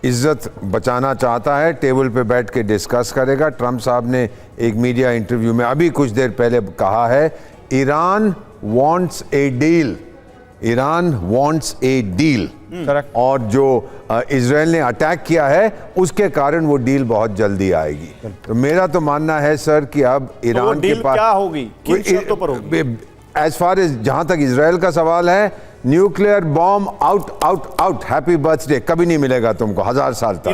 इज्जत बचाना चाहता है, टेबल पे बैठ के डिस्कस करेगा। ट्रंप साहब ने एक मीडिया इंटरव्यू में अभी कुछ देर पहले कहा है, ईरान वांट्स ए डील, ईरान वांट्स ए डील। और जो इजराइल ने अटैक किया है उसके कारण वो डील बहुत जल्दी आएगी। तो मेरा तो मानना है सर कि अब ईरान के पास क्या होगी, किन शर्तों पर होगी? एज फार एज जहां तक इजराइल का सवाल है, nuclear bomb out out out, happy birthday, कभी नहीं मिलेगा तुमको 1000 साल तक।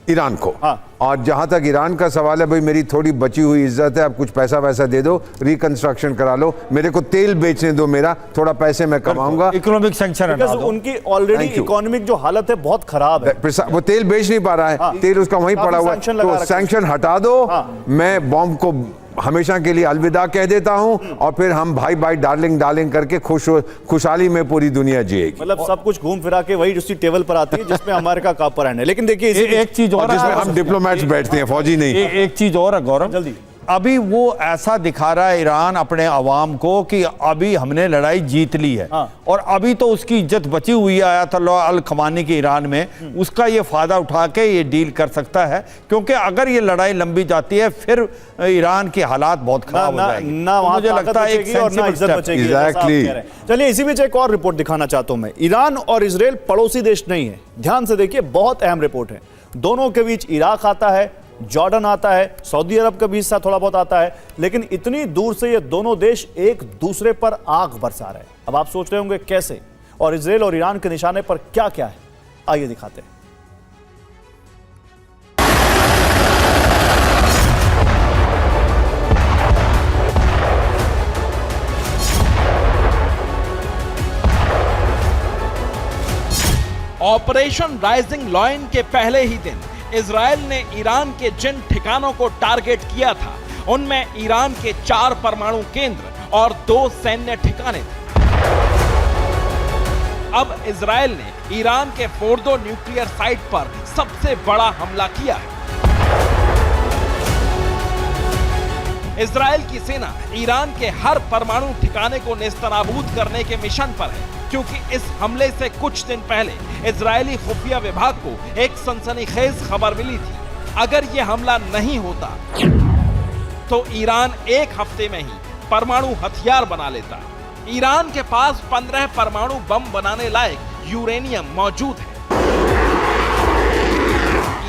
ईरान को हाँ। और जहां तक ईरान का सवाल है, भाई मेरी थोड़ी बची हुई इज्जत है, अब कुछ पैसा वैसा दे दो, रिकंस्ट्रक्शन करा लो, मेरे को तेल बेचने दो, मेरा थोड़ा पैसे मैं कमाऊंगा। इकोनॉमिक सैंक्शन हटा दो। उनकी ऑलरेडी इकोनॉमिक जो हालत है बहुत खराब है। वो तेल बेच नहीं पा रहा है। हाँ। तेल उसका वहीं पड़ा हुआ है, तो सैंक्शन हटा दो। हाँ। मैं बॉम्ब को हमेशा के लिए अलविदा कह देता हूं और फिर हम भाई भाई डार्लिंग डार्लिंग करके खुशहाली में पूरी दुनिया जिएगी। मतलब सब कुछ घूम फिरा के वही उसी टेबल पर आती है जिसमें अमेरिका का अपर हैंड है। लेकिन देखिए एक चीज और, जिसमें हम डिप्लोमेट्स बैठते हैं, फौजी नहीं। एक चीज और है गौरव, जल्दी, अभी वो ऐसा दिखा रहा है ईरान अपने अवाम को कि अभी हमने लड़ाई जीत ली है। हाँ। और अभी तो उसकी इज्जत बची हुई है आयतुल्लाह अल खमानी के ईरान में, उसका ये फायदा उठा के ये डील कर सकता है, क्योंकि अगर ये लड़ाई लंबी जाती है फिर ईरान के हालात बहुत खराब हो जाएंगे। ना मुझे लगता है एक और ना इज्जत बचेगी। एग्जैक्टली। चलिए इसी बीच एक और रिपोर्ट दिखाना चाहता हूं मैं। ईरान और इजराइल पड़ोसी देश नहीं है, ध्यान से देखिए, बहुत अहम रिपोर्ट है। दोनों के बीच इराक आता है, जॉर्डन आता है, सऊदी अरब का भी हिस्सा थोड़ा बहुत आता है, लेकिन इतनी दूर से ये दोनों देश एक दूसरे पर आग बरसा रहे हैं। अब आप सोच रहे होंगे कैसे, और इजराइल और ईरान के निशाने पर क्या क्या है, आइए दिखाते हैं। ऑपरेशन राइजिंग लॉयन के पहले ही दिन इजराइल ने ईरान के जिन ठिकानों को टारगेट किया था उनमें ईरान के 4 परमाणु केंद्र और 2 सैन्य ठिकाने थे। अब इजराइल ने ईरान के फोर्डो न्यूक्लियर साइट पर सबसे बड़ा हमला किया है। इजराइल की सेना ईरान के हर परमाणु ठिकाने को नेस्तनाबूद करने के मिशन पर है, क्योंकि इस हमले से कुछ दिन पहले इजरायली खुफिया विभाग को एक सनसनीखेज खबर मिली थी। अगर यह हमला नहीं होता तो ईरान एक हफ्ते में ही परमाणु हथियार बना लेता। ईरान के पास 15 परमाणु बम बनाने लायक यूरेनियम मौजूद है।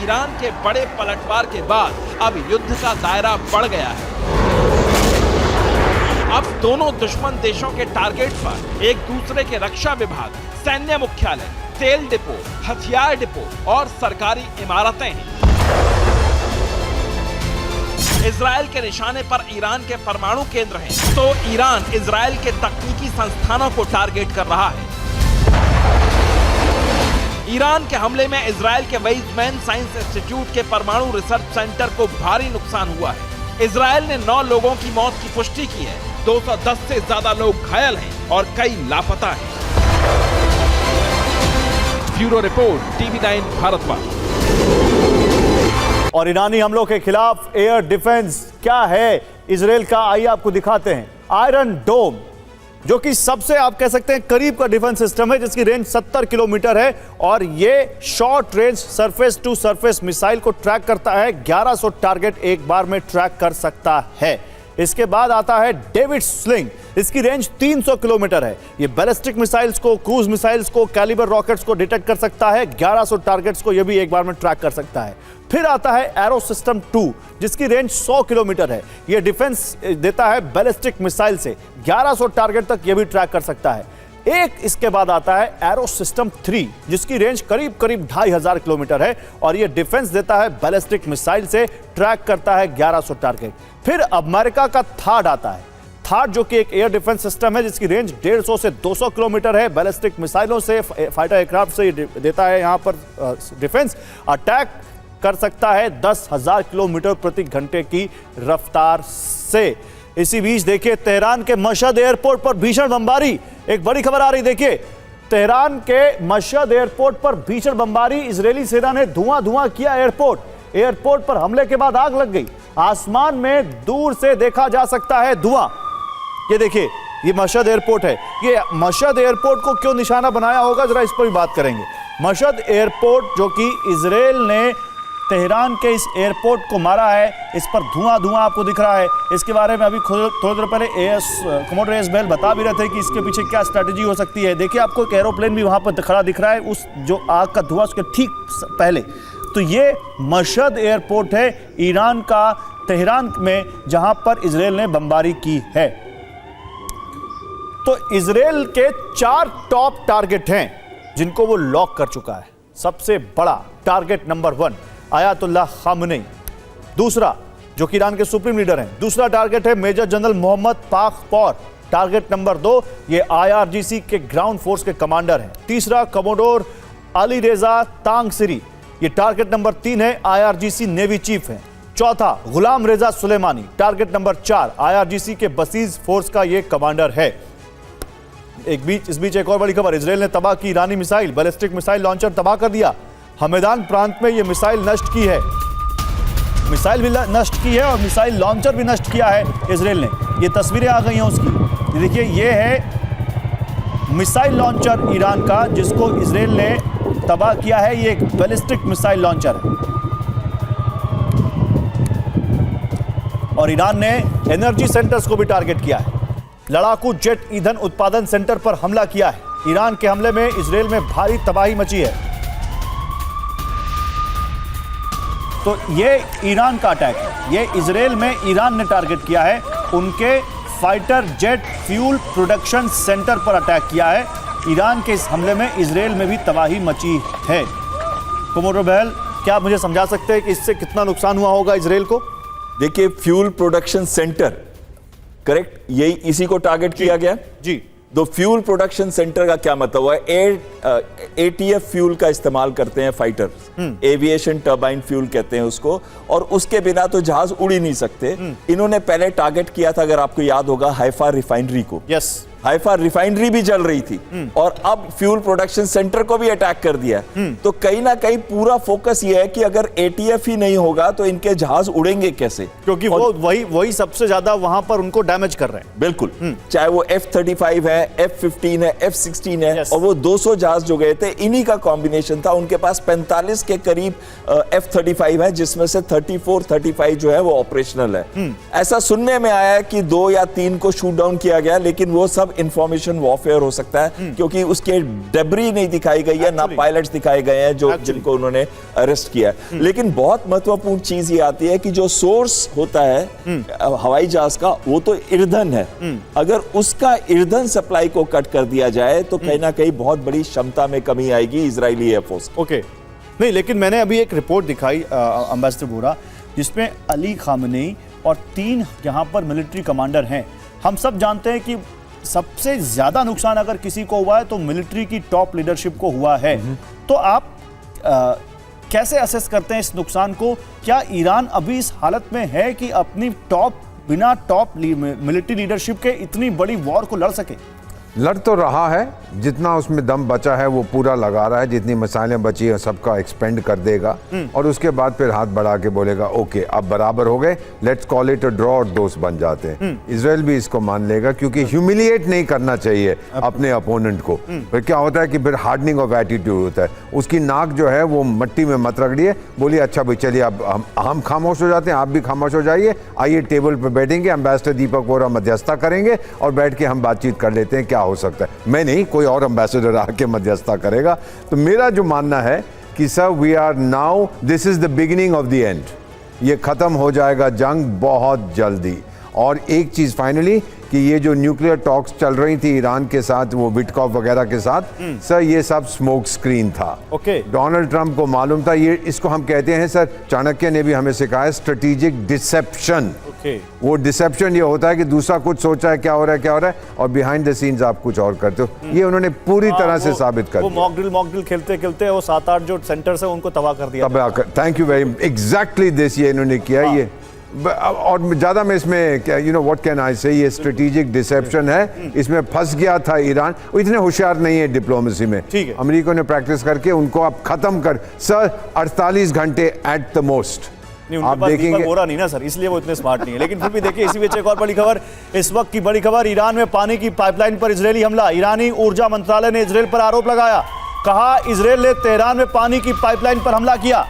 ईरान के बड़े पलटवार के बाद अब युद्ध का दायरा बढ़ गया है। अब दोनों दुश्मन देशों के टारगेट पर एक दूसरे के रक्षा विभाग, सैन्य मुख्यालय, तेल डिपो, हथियार डिपो और सरकारी इमारतें हैं। इजराइल के निशाने पर ईरान के परमाणु केंद्र हैं, तो ईरान इजराइल के तकनीकी संस्थानों को टारगेट कर रहा है। ईरान के हमले में इजराइल के वेizmann साइंस इंस्टीट्यूट के परमाणु रिसर्च सेंटर को भारी नुकसान हुआ है। इजराइल ने 9 लोगों की मौत की पुष्टि की है, 210 से ज्यादा लोग घायल हैं और कई लापता हैं। Bureau report, TV9 Bharatvarsh. और ईरानी हमलों के खिलाफ एयर डिफेंस क्या है इजराइल का, आइए आपको दिखाते हैं। आयरन डोम, जो कि सबसे आप कह सकते हैं करीब का डिफेंस सिस्टम है, जिसकी रेंज 70 किलोमीटर है और ये short range surface to surface missile को ट्रैक करता है। 1100 टारगेट एक बार में ट्रैक कर सकता है। इसके बाद आता है डेविड स्लिंग, इसकी रेंज 300 किलोमीटर है। ये बैलिस्टिक मिसाइल्स को, क्रूज मिसाइल्स को, कैलिबर रॉकेट्स को डिटेक्ट कर सकता है। 1100 टारगेट्स को यह भी एक बार में ट्रैक कर सकता है। फिर आता है एरो सिस्टम 2, जिसकी रेंज 100 किलोमीटर है। यह डिफेंस देता है बैलिस्टिक मिसाइल से, 1100 टारगेट तक यह भी ट्रैक कर सकता है। एक इसके बाद आता है एरो सिस्टम 3, जिसकी रेंज करीब 2500 किलोमीटर है और यह डिफेंस देता है बैलिस्टिक मिसाइल से, ट्रैक करता है 1100 टारगेट। फिर अमेरिका का थाड आता है। खाट जो कि एक एयर डिफेंस सिस्टम है जिसकी रेंज 150 से 200 किलोमीटर है। बैलिस्टिक मिसाइलों से, फाइटर एयरक्राफ्ट से देता है यहाँ पर डिफेंस। अटैक कर सकता है 10,000 किलोमीटर प्रति घंटे की रफ्तार से। इसी बीच देखिए तेहरान के मशहद एयरपोर्ट पर भीषण बमबारी। एक बड़ी खबर आ रही, देखिए तेहरान के मशहद एयरपोर्ट पर भीषण बमबारी। इजरायली सेना ने धुआं किया एयरपोर्ट पर हमले के बाद आग लग गई। आसमान में दूर से देखा जा सकता है धुआं। ये देखिए, ये मशहद एयरपोर्ट है। ये मशहद एयरपोर्ट को क्यों निशाना बनाया होगा, जरा इस पर भी बात करेंगे। मशहद एयरपोर्ट जो कि इजराइल ने तेहरान के इस एयरपोर्ट को मारा है, इस पर धुआं आपको दिख रहा है। इसके बारे में अभी थोड़ी देर पहले कमोडोर एस बेल बता भी रहे थे कि इसके पीछे क्या स्ट्रैटेजी हो सकती है। देखिए आपको एक एरोप्लेन भी वहां पर खड़ा दिख रहा है, उस जो आग का धुआं उसके ठीक पहले। तो ये मशहद एयरपोर्ट है ईरान का, तेहरान में, जहां पर इजराइल ने बमबारी की है। तो इजराइल के 4 टॉप टारगेट हैं जिनको वो लॉक कर चुका है। सबसे बड़ा टारगेट नंबर 1 आयतुल्लाह खामेनी, दूसरा जो कि ईरान के सुप्रीम लीडर हैं, दूसरा टारगेट है major general Mohammad Pakpour, target number 2 ये IRGC के ग्राउंड फोर्स के कमांडर हैं, तीसरा कमोडोर अली रेजा तांगसिरी, ये टारगेट नंबर 3 है, IRGC नेवी चीफ हैं, चौथा गुलाम रेजा सुलेमानी, टारगेट नंबर 4 IRGC के बसीज फोर्स का ये कमांडर है। इस बीच एक और बड़ी खबर, इजराइल ने तबाह की ईरानी मिसाइल, बैलिस्टिक मिसाइल लॉन्चर तबाह कर दिया। हमदान प्रांत में यह मिसाइल नष्ट की है, मिसाइल भी नष्ट की है और मिसाइल लॉन्चर भी नष्ट किया है इजराइल ने। ये तस्वीरें आ गई हैं उसकी, देखिए ये है मिसाइल लॉन्चर ईरान का जिसको इजराइल ने तबाह किया है। ये एक बैलिस्टिक मिसाइल लॉन्चर है और ईरान ने एनर्जी सेंटर्स को भी टारगेट किया है। लड़ाकू जेट ईंधन उत्पादन सेंटर पर हमला किया है। ईरान के हमले में इजराइल में भारी तबाही मची है। तो ये ईरान का अटैक है, ये इजराइल में ईरान ने टारगेट किया है, उनके fighter jet fuel production centre पर अटैक किया है। ईरान के इस हमले में इजराइल में भी तबाही मची है। कमोडोर बेल, क्या आप मुझे समझा सकते हैं कि इससे कितना नुकसान हुआ होगा इजराइल को? देखिए, फ्यूल प्रोडक्शन सेंटर, करेक्ट, यही इसी को टारगेट किया गया जी। तो फ्यूल प्रोडक्शन सेंटर का क्या मतलब है? ATF फ्यूल का इस्तेमाल करते हैं फाइटर, एविएशन टर्बाइन फ्यूल कहते हैं उसको, और उसके बिना तो जहाज उड़ ही नहीं सकते। इन्होंने पहले टारगेट किया था, अगर आपको याद होगा, हाइफा रिफाइनरी को। यस, हाइफा रिफाइनरी भी जल रही थी और अब फ्यूल प्रोडक्शन सेंटर को भी अटैक कर दिया। तो कहीं ना कहीं पूरा फोकस ये है कि अगर ATF ही नहीं होगा तो इनके जहाज उड़ेंगे कैसे, क्योंकि वो वही सबसे ज्यादा वहां पर उनको डैमेज कर रहे हैं। बिल्कुल, चाहे वो F-35 है, F-15 है, F-16 है, और वो 200 जहाज जो गए थे इन्हीं का कॉम्बिनेशन था। उनके पास 45 के करीब F-35 है, जिसमें से 34-35 जो है वो ऑपरेशनल है। ऐसा सुनने में आया है कि 2 या 3 को शूट डाउन किया गया, लेकिन वो सब इंफॉर्मेशन वॉरफेयर हो सकता है, क्योंकि उसके डेब्री नहीं दिखाई गई है, ना पायलट्स दिखाए गए हैं जो जिनको उन्होंने अरेस्ट किया है। लेकिन बहुत महत्वपूर्ण चीज ये आती है कि जो सोर्स होता है हवाई जहाज का, वो तो ईंधन है। अगर उसका ईंधन सप्लाई को कट कर दिया जाए तो कहीं ना कहीं बहुत बड़ी क्षमता में कमी आएगी इजरायली एयरफोर्स। ओके, नहीं, लेकिन मैंने अभी एक रिपोर्ट दिखाई एम्बेसडर बोरा, जिसमें अली खामेनी और 3 यहाँ पर मिलिट्री कमांडर हैं। हम सब जानते हैं कि सबसे ज्यादा नुकसान अगर किसी को हुआ है तो मिलिट्री की टॉप लीडरशिप को हुआ है। तो आप कैसे असेस करते हैं इस नुकसान को? क्या ईरान अभी इस हालत में है कि अपनी बिना टॉप मिलिट्री लीडरशिप के इतनी बड़ी वॉर को लड़ सके? लड़ तो रहा है, जितना उसमें दम बचा है वो पूरा लगा रहा है, जितनी मिसाइलें बची है सबका एक्सपेंड कर देगा और उसके बाद फिर हाथ बढ़ा के बोलेगा ओके अब बराबर हो गए, let's call it a draw और दोस्त बन जाते हैं। इजराइल भी इसको मान लेगा, क्योंकि ह्यूमिलिएट नहीं करना चाहिए अपने अपोनेंट को। फिर क्या होता है कि फिर हार्डनिंग ऑफ एटीट्यूड होता है। उसकी नाक जो है वो मट्टी में मत रगड़िए, बोलिए अच्छा भाई चलिए अब हम खामोश हो जाते हैं, आप भी खामोश हो जाइए, आइए टेबल पर बैठेंगे, एम्बेसडर दीपक बोरा मध्यस्थता करेंगे और बैठ के हम बातचीत कर लेते हैं क्या हो सकता है। मैं नहीं, कोई और एम्बेसडर आके मध्यस्थता करेगा। तो मेरा जो मानना है कि sir we are now, this is the beginning of the end. ये खत्म हो जाएगा जंग बहुत जल्दी। और एक चीज फाइनली कि ये जो न्यूक्लियर टॉक्स चल रही थी ईरान के साथ, वो विटकॉफ वगैरह के साथ, सर ये सब स्मोक स्क्रीन था। ओके। डोनाल्ड ट्रंप को मालूम था। ये इसको हम कहते हैं सर, चाणक्य ने भी हमें सिखाया, स्ट्रेटेजिक डिसेप्शन। ओके। वो डिसेप्शन ये होता है कि दूसरा कुछ सोचा है क्या हो रहा है क्या हो रहा है, और बिहाइंड द सीन्स आप कुछ और करते हो। ये उन्होंने पूरी तरह से साबित कर वो दिया। मॉक ड्रिल खेलते खेलते वो 7-8 जो सेंटर्स है उनको तबाह कर दिया। Thank you very exactly this ये इन्होंने किया। ये और ज्यादा में इसमें क्या, you know what can I से, ये स्ट्रेटेजिक डिसेप्शन है। इसमें फंस गया था ईरान। वो इतने होशियार नहीं है डिप्लोमेसी में। ठीक है। अमेरिका ने प्रैक्टिस करके उनको अब खत्म कर, सर 48 घंटे एट द मोस्ट। आप देखेंगे हो रहा नहीं ना सर, इसलिए वो इतने स्मार्ट नहीं है। लेकिन फिर भी देखिए, इसी बीच एक और बड़ी खबर, इस वक्त की बड़ी खबर, ईरान में पानी की पाइपलाइन पर इजरायली हमला। ईरानी ऊर्जा मंत्रालय ने इजरायल पर आरोप लगाया, कहा इजरायल ने तेहरान में पानी की पाइपलाइन पर हमला किया।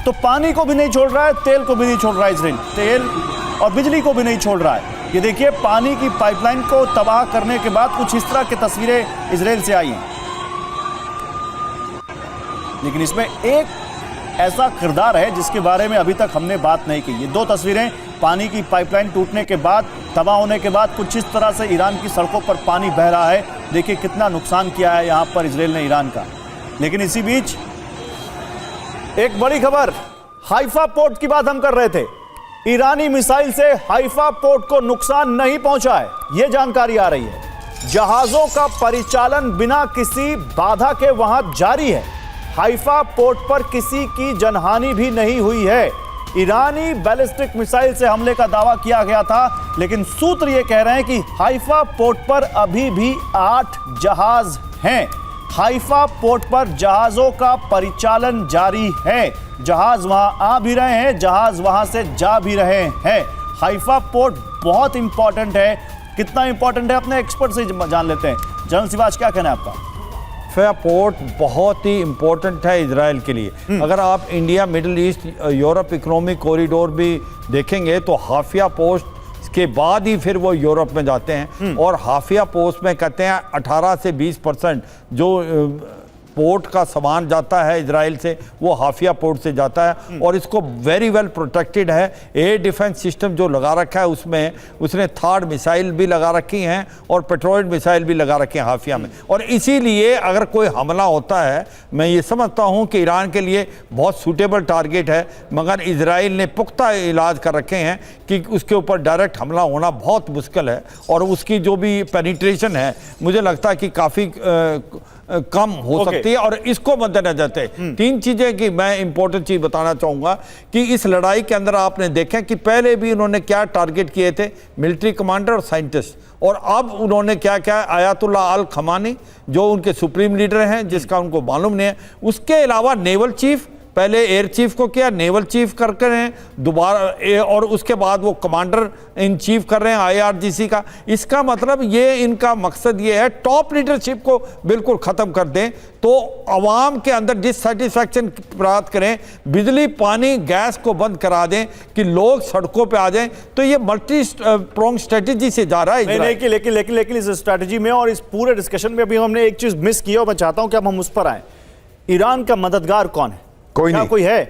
तो पानी को भी नहीं छोड़ रहा है, तेल को भी नहीं छोड़ रहा है इजरायल, तेल और बिजली को भी नहीं छोड़ रहा है। ये देखिए, पानी की पाइपलाइन को तबाह करने के बाद कुछ इस तरह की तस्वीरें इजरायल से आई हैं। लेकिन इसमें एक ऐसा किरदार है जिसके बारे में अभी तक हमने बात नहीं की। ये 2 तस्वीरें पानी की पाइपलाइन टूटने के बाद, तबाह होने के बाद कुछ इस तरह से ईरान की सड़कों पर पानी बह रहा है। देखिए कितना नुकसान किया है यहां पर इजरायल ने ईरान का। लेकिन इसी बीच एक बड़ी खबर, हाइफा पोर्ट की बात हम कर रहे थे। ईरानी मिसाइल से हाइफा पोर्ट को नुकसान नहीं पहुंचा है, यह जानकारी आ रही है। जहाजों का परिचालन बिना किसी बाधा के वहां जारी है। हाइफा पोर्ट पर किसी की जनहानि भी नहीं हुई है। ईरानी बैलिस्टिक मिसाइल से हमले का दावा किया गया था, लेकिन सूत्र यह कह रहे हैं कि हाइफा पोर्ट पर अभी भी 8 जहाज हैं। हाइफा पोर्ट पर जहाजों का परिचालन जारी है। जहाज वहां आ भी रहे हैं, जहाज वहां से जा भी रहे हैं। हाइफा पोर्ट बहुत इंपॉर्टेंट है। कितना इंपॉर्टेंट है अपने एक्सपर्ट से जान लेते हैं। जनरल सिवाज, क्या कहना है आपका? हाफिया पोर्ट बहुत ही इम्पोर्टेंट है इजराइल के लिए। अगर आप India, middle east, Europe economic corridor भी देखेंगे तो हाफिया पोस्ट के बाद ही फिर वो यूरोप में जाते हैं। और हाफिया पोस्ट में कहते हैं 18 से 20% जो पोर्ट का सामान जाता है इजराइल से, वो हाफिया पोर्ट से जाता है। और इसको वेरी वेल प्रोटेक्टेड है। एयर डिफेंस सिस्टम जो लगा रखा है उसमें उसने थर्ड मिसाइल भी लगा रखी हैं और पेट्रोइड मिसाइल भी लगा रखे हैं हाफिया में। और इसीलिए अगर कोई हमला होता है, मैं ये समझता हूँ कि ईरान के लिए बहुत सूटेबल टारगेट है, मगर इजराइल ने पुख्ता इलाज कर रखे हैं कि उसके ऊपर डायरेक्ट हमला होना बहुत मुश्किल है। और उसकी जो भी पेनिट्रेशन है, मुझे लगता है कि काफ़ी कम हो सकती है। और इसको मद्देनजर रखते 3 चीजें की मैं इंपॉर्टेंट चीज बताना चाहूंगा कि इस लड़ाई के अंदर आपने देखा कि पहले भी उन्होंने क्या टारगेट किए थे, मिलिट्री कमांडर और साइंटिस्ट। और अब उन्होंने क्या क्या, आयतुल्ला अल खमानी जो उनके सुप्रीम लीडर हैं, जिसका उनको मालूम नहीं है। उसके अलावा नेवल चीफ, पहले एयर चीफ को किया, नेवल चीफ करके रहे दोबारा, और उसके बाद वो कमांडर इन चीफ कर रहे हैं IRGC का। इसका मतलब ये इनका मकसद ये है टॉप लीडरशिप को बिल्कुल ख़त्म कर दें, तो आवाम के अंदर डिससेटिस्फैक्शन प्राप्त करें, बिजली पानी गैस को बंद करा दें कि लोग सड़कों पे आ जाएं। तो ये मल्टी प्रोंग स्ट्रेटेजी से जा रहा है। लेकिन इस स्ट्रेटेजी में और इस पूरे डिस्कशन में अभी हमने एक चीज मिस की और मैं चाहता हूं कि अब हम उस पर आए। ईरान का मददगार कौन है? कोई नहीं। कोई है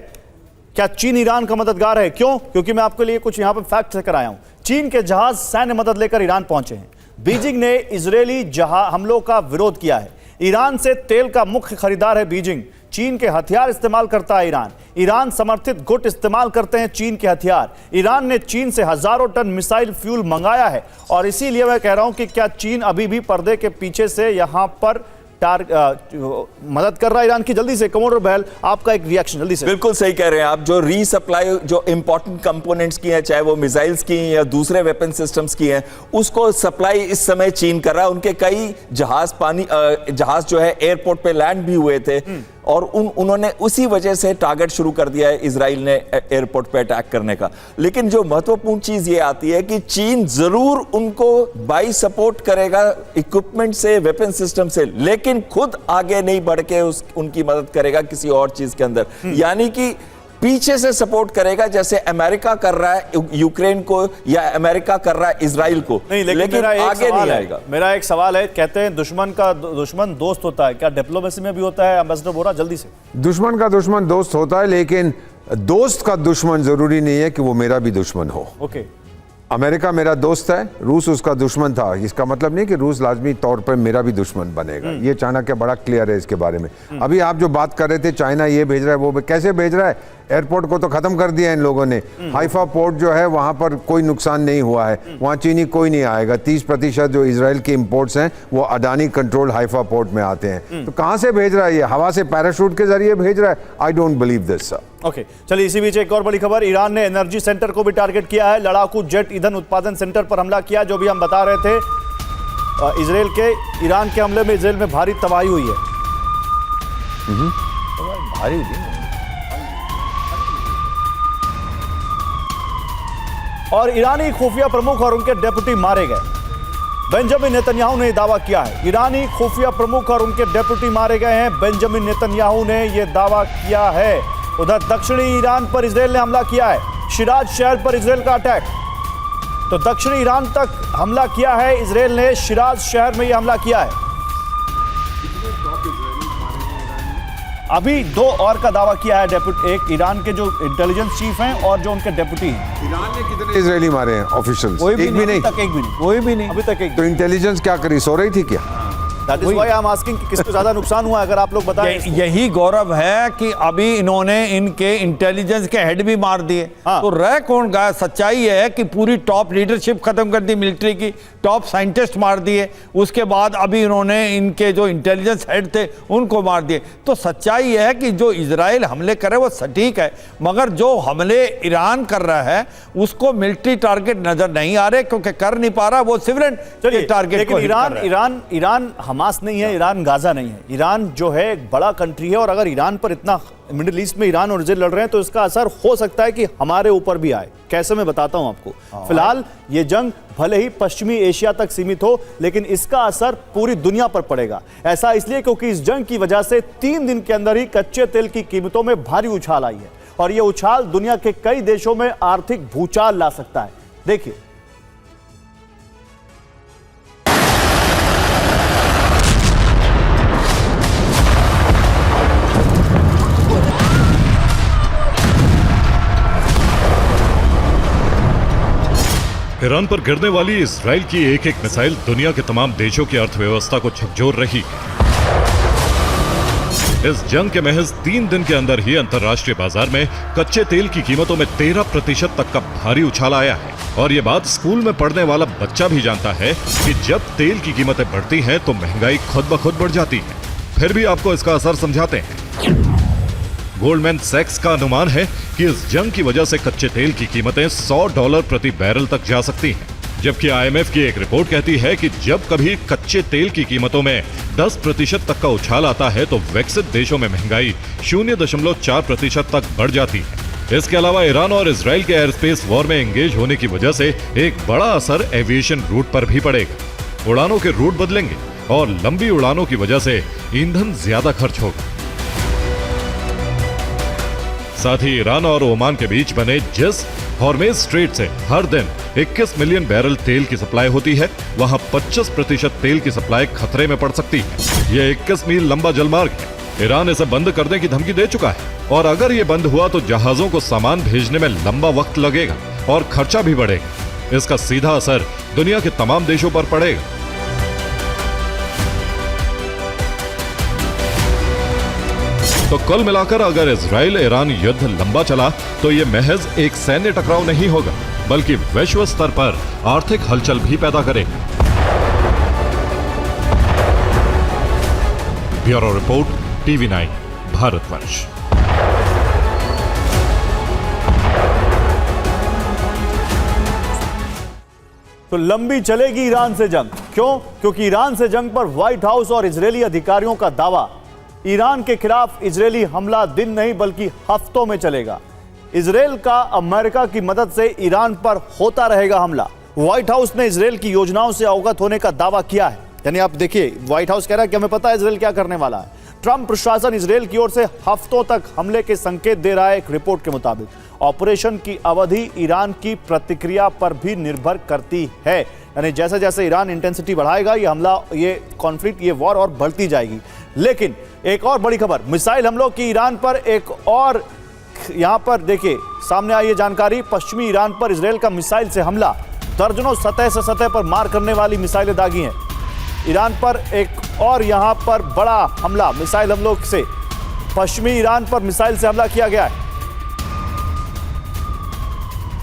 क्या? चीन ईरान का मददगार है। क्यों? क्योंकि मैं आपके लिए कुछ यहां पर फैक्ट लेकर आया हूं। चीन के जहाज सैन्य मदद लेकर ईरान पहुंचे हैं। बीजिंग ने इजरायली जहाज हमलों का विरोध किया है। ईरान से तेल का मुख्य खरीदार है बीजिंग। चीन के हथियार इस्तेमाल करता है ईरान। ईरान समर्थित गुट इस्तेमाल करते हैं चीन के हथियार। ईरान ने चीन से हजारों टन मिसाइल फ्यूल मंगाया है। और इसीलिए मैं कह रहा हूं कि क्या चीन अभी भी पर्दे के पीछे से यहां पर मदद कर रहा है ईरान की? जल्दी से कमोडोर बहल, आपका एक रिएक्शन जल्दी से। बिल्कुल सही कह रहे हैं आप। जो रीसप्लाई जो इंपॉर्टेंट कंपोनेंट्स की है, चाहे वो मिसाइल्स की या दूसरे वेपन सिस्टम्स की हैं, उसको सप्लाई इस समय चीन कर रहा है। उनके कई जहाज जो है एयरपोर्ट पे लैंड भी हुए थे और उन्होंने उसी वजह से टारगेट शुरू कर दिया है इजराइल ने एयरपोर्ट पे अटैक करने का। लेकिन जो महत्वपूर्ण चीज ये आती है कि चीन जरूर उनको बाई सपोर्ट करेगा इक्विपमेंट से, वेपन सिस्टम से, लेकिन खुद आगे नहीं बढ़ के उनकी मदद करेगा किसी और चीज के अंदर। यानी कि पीछे से सपोर्ट करेगा, जैसे अमेरिका कर रहा है यूक्रेन को या अमेरिका कर रहा है इजराइल को। लेकिन आगे नहीं आएगा। मेरा एक सवाल है, कहते हैं दुश्मन दोस्त होता है, क्या डिप्लोमेसी में भी होता है? एम्बेसडर बोरा, जल्दी से। दुश्मन का दुश्मन दोस्त होता है, लेकिन दोस्त का दुश्मन जरूरी नहीं है कि वो मेरा भी दुश्मन हो। ओके। अमेरिका मेरा दोस्त है, रूस उसका दुश्मन था। इसका मतलब नहीं कि रूस लाजमी तौर पर मेरा भी दुश्मन बनेगा। ये चाणक्य बड़ा क्लियर है इसके बारे में। अभी आप जो बात कर रहे थे चाइना ये भेज रहा है, वो कैसे भेज रहा है? एयरपोर्ट को तो खत्म कर दिया इन लोगों ने। हाइफा पोर्ट जो है वहां पर कोई नुकसान नहीं हुआ है, वहां चीनी कोई नहीं आएगा। 30% जो इजराइल के इंपोर्ट्स हैं वो अडानी कंट्रोल हाइफा पोर्ट में आते हैं। तो कहां से भेज रहा है? ये हवा से पैराशूट के जरिए भेज रहा है? I don't believe this sir. Okay, चलिए इसी बीच एक और बड़ी खबर, ईरान ने एनर्जी सेंटर को भी टारगेट किया है। लड़ाकू जेट ईंधन उत्पादन सेंटर पर हमला किया, जो भी हम बता रहे थे। इजराइल के ईरान के हमले में इजराइल में भारी तबाही हुई है। भारी हुई। और ईरानी खुफिया प्रमुख और उनके डेप्यूटी मारे गए। बेंजामिन नेतन्याहू ने दावा किया है। ईरानी खुफिया प्रमुख और उनके डेप्यूटी मारे गए हैं। बेंजामिन नेतन्याहू ने यह दावा किया है। उधर दक्षिणी ईरान पर इजराइल ने हमला किया है। शिराज शहर पर इजराइल का अटैक। तो दक्षिणी ईरान तक हमला किया है इजराइल ने, शिराज शहर में यह हमला किया है। अभी 2 और का दावा किया है डेप्यूटी, एक ईरान के जो इंटेलिजेंस चीफ हैं और जो उनके डेप्यूटी हैं। ईरान ने कितने इजरायली मारे हैं ऑफिशियल्स? कोई भी नहीं, कोई भी नहीं अभी तक एक। तो इंटेलिजेंस क्या करी, सो रही थी क्या? That is why I am asking कि किसको ज्यादा नुकसान हुआ, अगर आप लोग बताएं। यही गौरव है कि अभी इन्होंने इनके इंटेलिजेंस के हेड भी मार दिए। तो रह कौन गया? सच्चाई है कि पूरी टॉप लीडरशिप खत्म कर दी मिलिट्री की, टॉप साइंटिस्ट मार दिए। उसके बाद अभी इन्होंने इनके जो इंटेलिजेंस हेड थे उनको मार दिए। तो सच्चाई है कि जो इजराइल हमले करे वो सटीक है, मगर जो हमले ईरान कर रहा है उसको मिलिट्री टारगेट नजर नहीं आ रहे, क्योंकि कर नहीं पा रहा, वो सिविलियन टारगेट। लेकिन ईरान हमास नहीं है, ईरान गाजा नहीं है। ईरान जो है एक बड़ा कंट्री है, और अगर ईरान पर इतना, मिडिल ईस्ट में ईरान और इजराइल लड़ रहे हैं, तो इसका असर हो सकता है कि हमारे ऊपर भी आए। कैसे, मैं बताता हूं आपको। फिलहाल ये जंग भले ही पश्चिमी एशिया तक सीमित हो, लेकिन इसका असर पूरी दुनिया पर पड़ेगा। ऐसा इसलिए क्योंकि इस जंग की वजह से 3 दिन के अंदर ही कच्चे तेल की कीमतों में भारी उछाल आई है, और यह उछाल दुनिया के कई देशों में आर्थिक भूचाल ला सकता है। देखिए, ईरान पर गिरने वाली इजराइल की एक एक मिसाइल दुनिया के तमाम देशों की अर्थव्यवस्था को झकझोर रही है। इस जंग के महज 3 दिन के अंदर ही अंतर्राष्ट्रीय बाजार में कच्चे तेल की कीमतों में 13% तक का भारी उछाल आया है। और ये बात स्कूल में पढ़ने वाला बच्चा भी जानता है कि जब तेल की कीमतें बढ़ती हैं तो महंगाई खुद ब खुद बढ़ जाती है। फिर भी आपको इसका असर समझाते हैं। गोल्डमैन सैक्स का अनुमान है कि इस जंग की वजह से कच्चे तेल की कीमतें $100 प्रति बैरल तक जा सकती हैं, जबकि IMF की एक रिपोर्ट कहती है कि जब कभी कच्चे तेल की कीमतों में 10% तक का उछाल आता है तो विकसित देशों में महंगाई 0.4% तक बढ़ जाती है। इसके अलावा ईरान और इजराइल के एयर स्पेस वॉर में एंगेज होने की वजह से एक बड़ा असर एविएशन रूट पर भी पड़ेगा। उड़ानों के रूट बदलेंगे और लंबी उड़ानों की वजह से ईंधन ज्यादा खर्च होगा। साथ ही ईरान और ओमान के बीच बने जिस हॉर्मेज स्ट्रेट से हर दिन 21 मिलियन बैरल तेल की सप्लाई होती है, वहां 25% तेल की सप्लाई खतरे में पड़ सकती है। यह 21 मील लंबा जलमार्ग है। ईरान इसे बंद करने की धमकी दे चुका है, और अगर ये बंद हुआ तो जहाजों को सामान भेजने में लंबा वक्त लगेगा और खर्चा भी बढ़ेगा। इसका सीधा असर दुनिया के तमाम देशों पर पड़ेगा। तो कुल मिलाकर अगर इजराइल ईरान युद्ध लंबा चला तो यह महज एक सैन्य टकराव नहीं होगा, बल्कि वैश्विक स्तर पर आर्थिक हलचल भी पैदा करेगा। Bureau report, TV9 Bharatvarsh. तो लंबी चलेगी ईरान से जंग। क्यों? क्योंकि ईरान से जंग पर व्हाइट हाउस और इजरायली अधिकारियों का दावा, ईरान के खिलाफ इजरायली हमला दिन नहीं बल्कि हफ्तों में चलेगा। इजरायल का अमेरिका की मदद से ईरान पर होता रहेगा हमला। व्हाइट हाउस ने इजरायल की योजनाओं से अवगत होने का दावा किया है। यानी आप देखिए, व्हाइट हाउस कह रहा है कि हमें पता है इजरायल क्या करने वाला है। ट्रंप प्रशासन इजरायल की ओर से हफ्तों तक हमले के संकेत दे रहा है। एक रिपोर्ट के मुताबिक ऑपरेशन की अवधि ईरान की प्रतिक्रिया पर भी निर्भर करती है। यानी जैसे जैसे ईरान इंटेंसिटी बढ़ाएगा, ये हमला, ये कॉन्फ्लिक्ट, ये वॉर और बढ़ती जाएगी। लेकिन एक और बड़ी खबर, मिसाइल हमलों की ईरान पर एक और, यहां पर देखिए सामने आई ये जानकारी, पश्चिमी ईरान पर इजरायल का मिसाइल से हमला। दर्जनों सतह से सतह पर मार करने वाली मिसाइलें दागी हैं। ईरान पर एक और यहां पर बड़ा हमला, मिसाइल हमलों से पश्चिमी ईरान पर मिसाइल से हमला किया गया है।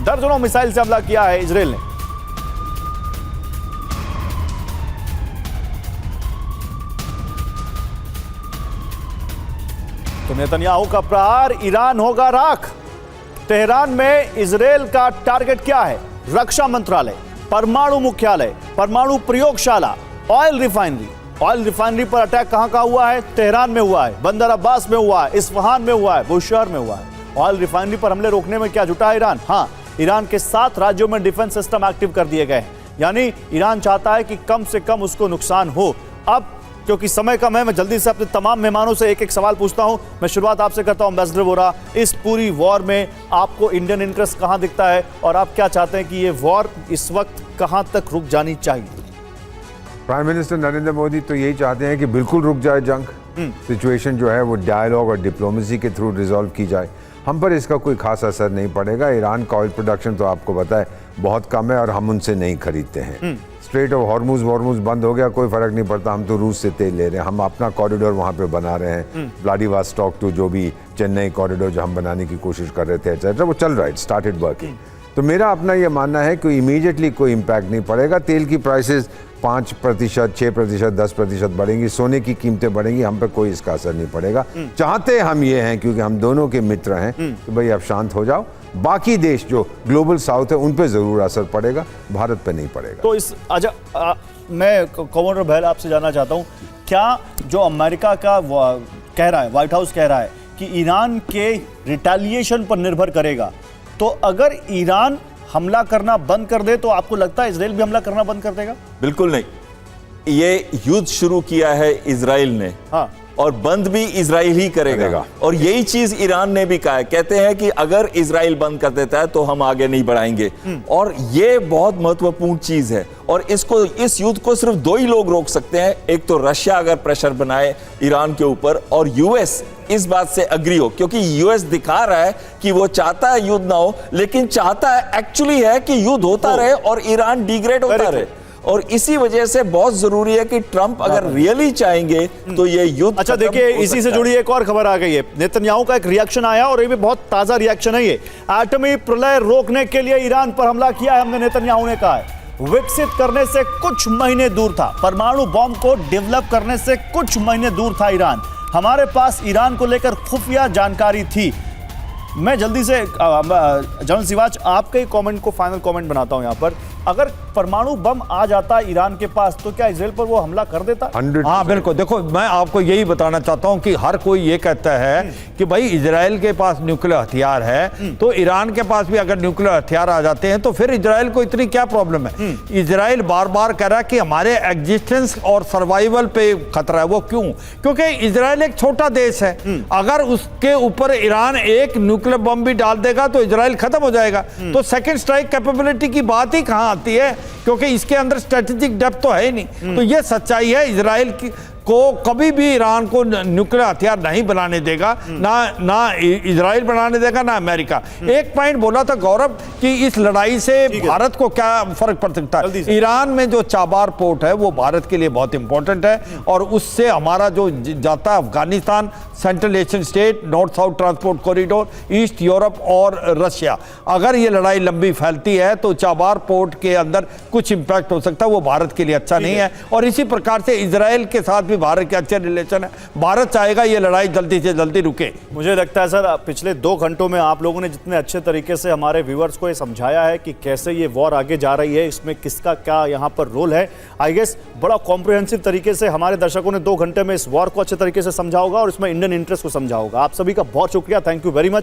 दर्जनों मिसाइल से हमला किया है इजराइल ने। तो नेतन्याहू का प्रहार, ईरान होगा राख। तेहरान में इजराइल का टारगेट क्या है? रक्षा मंत्रालय, परमाणु मुख्यालय, परमाणु प्रयोगशाला, ऑयल रिफाइनरी। ऑयल रिफाइनरी पर अटैक कहां हुआ है? तेहरान में हुआ है, बंदर अब्बास में हुआ है, इस्फहान में हुआ है, बुशहर में हुआ है। ऑयल रिफाइनरी पर हमले रोकने में क्या जुटा है ईरान? हाँ, ईरान के 7 राज्यों में डिफेंस सिस्टम एक्टिव कर दिए गए हैं। यानी ईरान चाहता है कि कम से कम उसको नुकसान हो। अब क्योंकि समय कम है, मैं जल्दी से अपने तमाम मेहमानों से एक एक सवाल पूछता हूं। मैं शुरुआत आपसे करता हूं एम्बेसडर वोरा, इस पूरी वॉर में आपको इंडियन इंटरेस्ट कहां दिखता है और आप क्या चाहते हैं कि ये वॉर इस वक्त कहां तक रुक जानी चाहिए? प्राइम मिनिस्टर नरेंद्र मोदी तो यही चाहते हैं कि बिल्कुल रुक जाए जंग, सिचुएशन जो है वो डायलॉग और डिप्लोमेसी के थ्रू रिजॉल्व की जाए। हम पर इसका कोई खास असर नहीं पड़ेगा। ईरान का ऑयल प्रोडक्शन तो आपको पता है बहुत कम है और हम उनसे नहीं खरीदते हैं। स्ट्रेट ऑफ हॉर्मुज बंद हो गया, कोई फर्क नहीं पड़ता, हम तो रूस से तेल ले रहे हैं। हम अपना कॉरिडोर वहाँ पे बना रहे हैं, व्लादिवोस्टॉक टू जो भी चेन्नई कॉरिडोर जो हम बनाने की कोशिश कर रहे थे एक्सेट्रा, वो चल रहा है, स्टार्टेड वर्किंग। तो मेरा अपना ये मानना है कि इमीडिएटली कोई इम्पैक्ट नहीं पड़ेगा। तेल की प्राइसेस 5%, 6%, 10% बढ़ेंगी, सोने की कीमतें बढ़ेंगी, हम पे कोई इसका असर नहीं पड़ेगा। चाहते हम ये हैं, क्योंकि हम दोनों के मित्र हैं, तो भाई आप शांत हो जाओ। बाकी देश जो ग्लोबल साउथ है उन पे जरूर असर पड़ेगा, भारत पे नहीं पड़ेगा। तो इस मैं कमांडर बहल आपसे जानना चाहता हूं, क्या जो अमेरिका का कह रहा है, व्हाइट हाउस कह रहा है कि ईरान के रिटेलिएशन पर निर्भर करेगा, तो अगर ईरान हमला करना बंद कर दे तो आपको लगता है इजराइल भी हमला करना बंद कर देगा? बिल्कुल नहीं। ये युद्ध शुरू किया है इजराइल ने, हाँ, और बंद भी इजराइल ही करेगा। और यही चीज ईरान ने भी कहा है। कहते हैं कि अगर इजराइल बंद कर देता है तो हम आगे नहीं बढ़ाएंगे, और ये बहुत महत्वपूर्ण चीज है। और इस युद्ध को सिर्फ 2 ही लोग रोक सकते हैं, एक तो रशिया अगर प्रेशर बनाए ईरान के ऊपर, और यूएस इस बात से अग्री हो, क्योंकि यूएस दिखा रहा है कि वो चाहता है युद्ध ना हो, लेकिन चाहता है एक्चुअली है कि युद्ध होता रहे और ईरान डिग्रेड होता रहे। और इसी वजह से बहुत जरूरी है कि ट्रंप अगर रियली चाहेंगे तो ये युद्ध। अच्छा, देखिए, इसी से जुड़ी एक और खबर आ गई है। नेतन्याहू का एक रिएक्शन आया और ये भी बहुत ताजा रिएक्शन है। ये एटमी प्रलय रोकने के लिए ईरान पर हमला किया है हमने, नेतन्याहू ने कहा है। विकसित करने से कुछ महीने दूर था, परमाणु बॉम्ब को डेवलप करने से कुछ महीने दूर था ईरान। हमारे पास ईरान को लेकर खुफिया जानकारी थी। मैं जल्दी से जनरल सिवाच आपके कमेंट को फाइनल कमेंट बनाता हूं यहां पर। अगर परमाणु बम आ जाता ईरान के पास तो क्या इजराइल पर वो हमला कर देता? हाँ बिल्कुल। देखो, मैं आपको यही बताना चाहता हूं कि हर कोई ये कहता है कि भाई इजराइल के पास न्यूक्लियर हथियार है, तो ईरान के पास भी अगर न्यूक्लियर हथियार आ जाते हैं तो फिर इजराइल को इतनी क्या प्रॉब्लम है? इजराइल बार बार कह रहा है कि हमारे एग्जिस्टेंस और सर्वाइवल पे खतरा है। वो क्यों? क्योंकि इजराइल एक छोटा देश है। अगर उसके ऊपर ईरान एक न्यूक्लियर बम भी डाल देगा तो इजराइल खत्म हो जाएगा। तो सेकेंड स्ट्राइक कैपेबिलिटी की बात ही कहां आती है, क्योंकि इसके अंदर स्ट्रेटेजिक डेप्थ तो है ही नहीं। तो ये सच्चाई है, इजराइल की को कभी भी ईरान को न्यूक्लियर हथियार नहीं बनाने देगा, ना इजराइल बनाने देगा, ना अमेरिका। एक पॉइंट बोला था गौरव कि इस लड़ाई से भारत को क्या फर्क पड़ सकता है। ईरान में जो चाबार पोर्ट है वो भारत के लिए बहुत इंपॉर्टेंट है, और उससे हमारा जो जाता है Afghanistan, central Asian state, north south transport corridor, east Europe और रशिया, अगर ये लड़ाई लंबी फैलती है तो चाबार पोर्ट के अंदर कुछ इंपैक्ट हो सकता है, वो भारत के लिए अच्छा नहीं है। और इसी प्रकार से इजराइल के साथ भारत के अच्छे रिलेशन है। भारत चाहेगा ये लड़ाई जल्दी से जल्दी रुके। मुझे लगता है सर, पिछले 2 घंटों में आप लोगों ने जितने अच्छे तरीके से हमारे व्यूअर्स को ये समझाया है कि कैसे ये वॉर आगे जा रही है, इसमें किसका क्या यहाँ पर रोल है, आई गेस बड़ा कॉम्प्रिहेंसिव तरीके से हमारे दर्शकों ने 2 घंटे में इस वॉर को अच्छे तरीके से समझा होगा और इसमें इंडियन इंटरेस्ट को समझा होगा। आप सभी का बहुत शुक्रिया, थैंक यू वेरी मच।